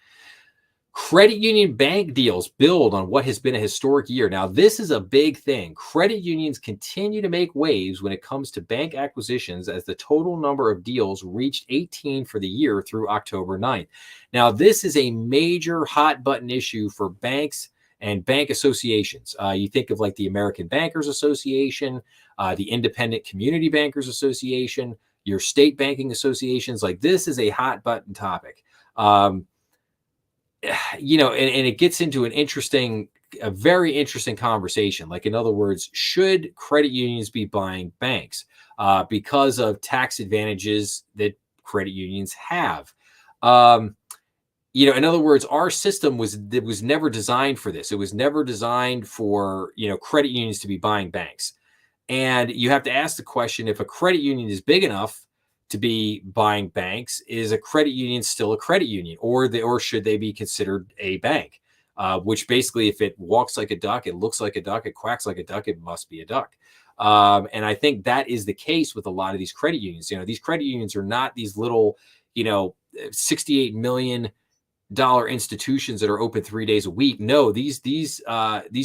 Credit union bank deals build on what has been a historic year. Now, this is a big thing. Credit unions continue to make waves when it comes to bank acquisitions, as the total number of deals reached 18 for the year through October 9th. Now, this is a major hot button issue for banks and bank associations. You think of the American Bankers Association, the Independent Community Bankers Association, your state banking associations. This is a hot button topic. And it gets into a very interesting conversation. In other words, should credit unions be buying banks because of tax advantages that credit unions have? In other words, our system was never designed for this. It was never designed for, credit unions to be buying banks. And you have to ask the question, if a credit union is big enough to be buying banks, is a credit union still a credit union, or should they be considered a bank? Which basically, if it walks like a duck, it looks like a duck, it quacks like a duck, it must be a duck. And I think that is the case with a lot of these credit unions. These credit unions are not these little, $68 million institutions that are open 3 days a week. No, these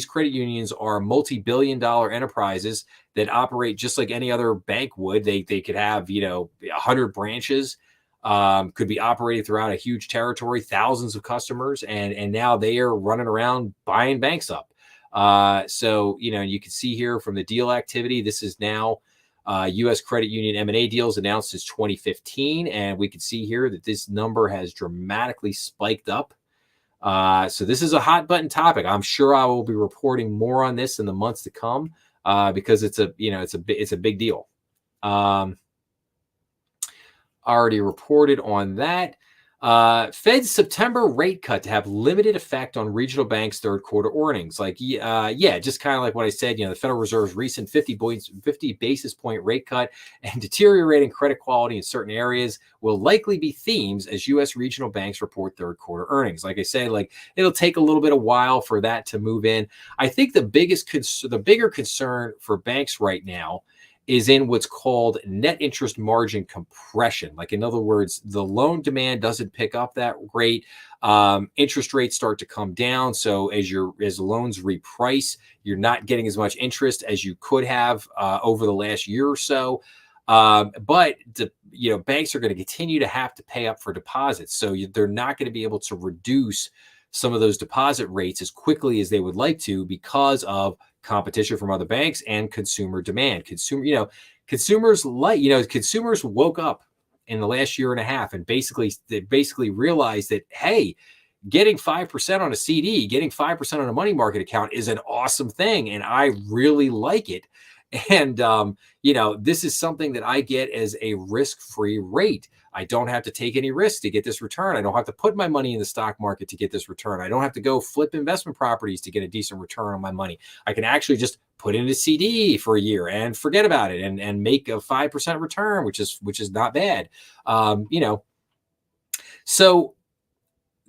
credit unions are multi-billion-dollar enterprises that operate just like any other bank would. They could have 100 branches, could be operating throughout a huge territory, thousands of customers, and now they are running around buying banks up. So you can see here from the deal activity, this is now U.S. credit union M&A deals announced since 2015, and we can see here that this number has dramatically spiked up. So this is a hot button topic. I'm sure I will be reporting more on this in the months to come because it's a big deal. Already reported on that. Fed's September rate cut to have limited effect on regional banks' third quarter earnings. Yeah, just kind of like what I said. The Federal Reserve's recent 50 basis point rate cut and deteriorating credit quality in certain areas will likely be themes as U.S. regional banks report third quarter earnings. Like I say, it'll take a little bit of while for that to move in. I think the bigger concern for banks right now is in what's called net interest margin compression. Like, in other words, the loan demand doesn't pick up that great. Interest rates start to come down. So as loans reprice, you're not getting as much interest as you could have over the last year or so. But banks are going to continue to have to pay up for deposits. So they're not going to be able to reduce some of those deposit rates as quickly as they would like to because of competition from other banks and consumer demand. Consumers woke up in the last year and a half and basically realized that, hey, getting 5% on a CD, getting 5% on a money market account is an awesome thing, and I really like it. And this is something that I get as a risk-free rate. I don't have to take any risk to get this return. I don't have to put my money in the stock market to get this return. I don't have to go flip investment properties to get a decent return on my money. I can actually just put it in a CD for a year and forget about it and make a 5% return, which is not bad. So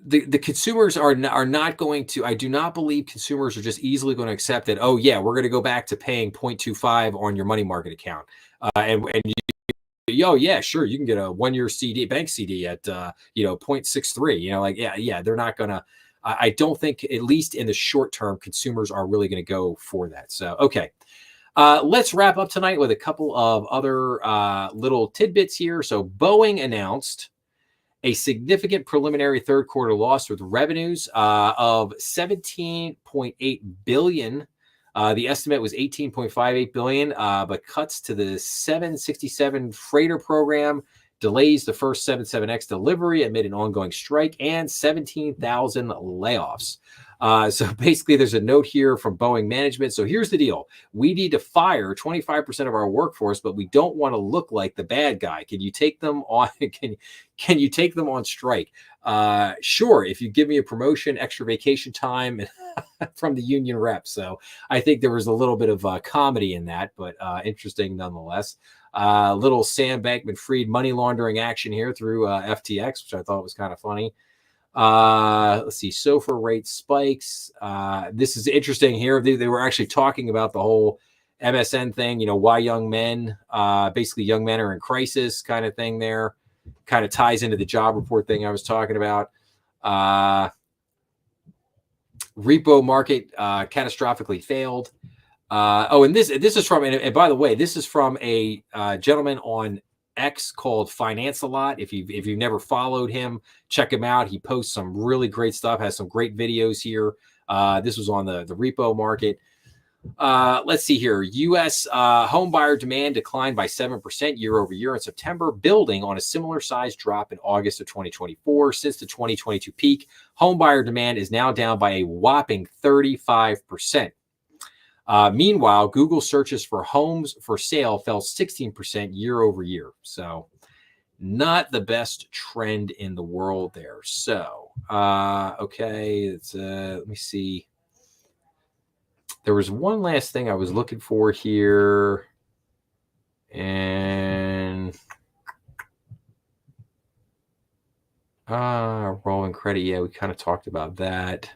the consumers are not going to, I do not believe consumers are just easily going to accept that, oh yeah, we're going to go back to paying 0.25 on your money market account. Oh yeah, sure, you can get a 1-year CD, bank CD at 0.63. Yeah, they're not gonna. I don't think, at least in the short term, consumers are really going to go for that. So okay, let's wrap up tonight with a couple of other little tidbits here. So Boeing announced a significant preliminary third quarter loss with revenues of $17.8 billion. The estimate was $18.58 billion, but cuts to the 767 freighter program, delays the first 77X delivery amid an ongoing strike, and 17,000 layoffs. So basically, there's a note here from Boeing management. So here's the deal. We need to fire 25% of our workforce, but we don't want to look like the bad guy. Can you take them on? Can you take them on strike? Sure, if you give me a promotion, extra vacation time from the union rep. So I think there was a little bit of comedy in that, but interesting nonetheless. Little Sam Bankman-Fried money laundering action here through FTX, which I thought was kind of funny. Let's see, SOFR rate spikes. This is interesting here. They were actually talking about the whole MSN thing, why young men, basically young men are in crisis kind of thing there. Kind of ties into the job report thing I was talking about. Repo market catastrophically failed. And this is from, and by the way, this is from a gentleman on X called Finance a Lot. If you've never followed him, check him out. He posts some really great stuff, has some great videos here. This was on the repo market. Let's see here. U.S. home buyer demand declined by 7% year over year in September, building on a similar size drop in August of 2024. Since the 2022 peak, home buyer demand is now down by a whopping 35%. Meanwhile, Google searches for homes for sale fell 16% year over year. So not the best trend in the world there. So, okay, let me see. There was one last thing I was looking for here. And rolling credit. Yeah, we kind of talked about that.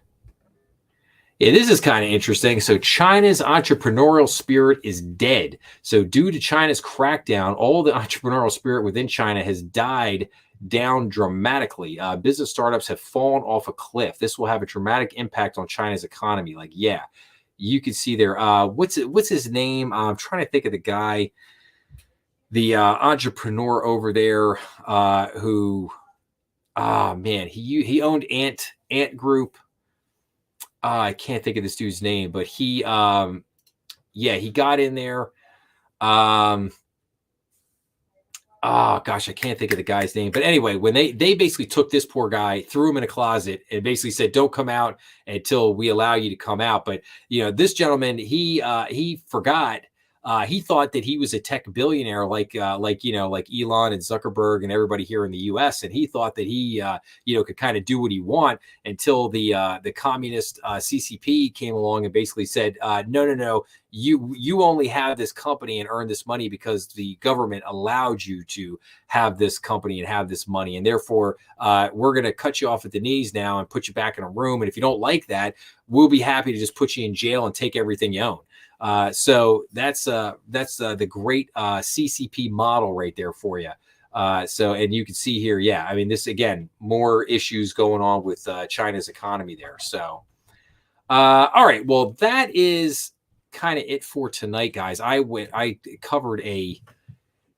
Yeah, this is kind of interesting. So China's entrepreneurial spirit is dead. So due to China's crackdown, all the entrepreneurial spirit within China has died down dramatically. Business startups have fallen off a cliff. This will have a dramatic impact on China's economy. You can see there. What's his name? I'm trying to think of the guy, the entrepreneur over there who, man, he owned Ant Group. I can't think of this dude's name, but he got in there. Gosh, I can't think of the guy's name. But anyway, when they basically took this poor guy, threw him in a closet, and basically said, "Don't come out until we allow you to come out." But this gentleman, he forgot He thought that he was a tech billionaire, like like Elon and Zuckerberg and everybody here in the U.S. And he thought that he could kind of do what he want until the communist CCP came along and basically said, no, no, no, you only have this company and earn this money because the government allowed you to have this company and have this money, and therefore we're going to cut you off at the knees now and put you back in a room. And if you don't like that, we'll be happy to just put you in jail and take everything you own. So that's the great CCP model right there for you. And you can see here, yeah, I mean, this again, more issues going on with China's economy there. So, all right, well, that is kind of it for tonight, guys. I covered a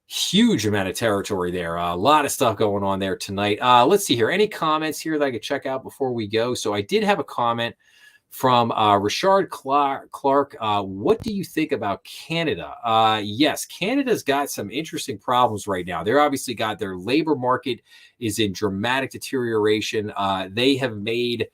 huge amount of territory there. A lot of stuff going on there tonight. Let's see here. Any comments here that I could check out before we go? So I did have a comment from Richard Clark. What do you think about Canada? Yes, Canada's got some interesting problems right now. They're obviously got their labor market is in dramatic deterioration. They have made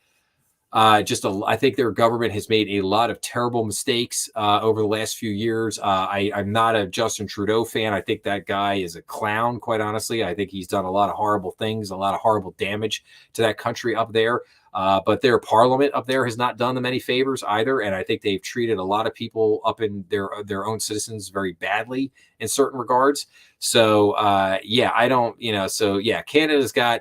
I think their government has made a lot of terrible mistakes over the last few years. I'm not a Justin Trudeau fan. I think that guy is a clown, quite honestly. I think he's done a lot of horrible things, a lot of horrible damage to that country up there. But their parliament up there has not done them any favors either. And I think they've treated a lot of people up in their own citizens very badly in certain regards. So, Canada's got,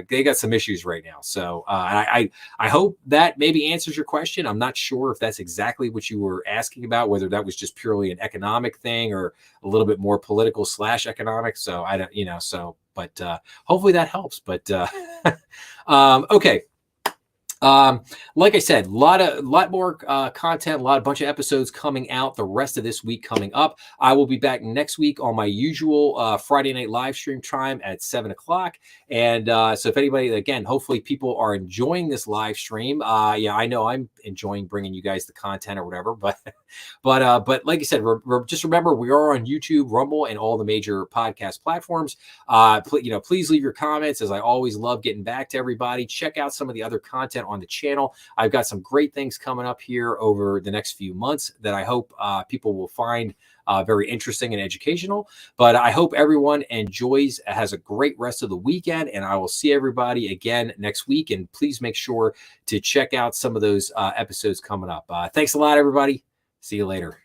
they got some issues right now. So I hope that maybe answers your question. I'm not sure if that's exactly what you were asking about, whether that was just purely an economic thing or a little bit more political / economic. So I don't, but hopefully that helps. But okay. Like I said, a lot more content, bunch of episodes coming out the rest of this week coming up. I will be back next week on my usual Friday night live stream time at 7:00. And so if anybody, again, hopefully people are enjoying this live stream. I know I'm enjoying bringing you guys the content or whatever, but like I said, just remember we are on YouTube, Rumble, and all the major podcast platforms. Please leave your comments, as I always love getting back to everybody. Check out some of the other content on the channel. I've got some great things coming up here over the next few months that I hope people will find very interesting and educational. But I hope everyone has a great rest of the weekend, and I will see everybody again next week. And please make sure to check out some of those episodes coming up. Thanks a lot, everybody. See you later.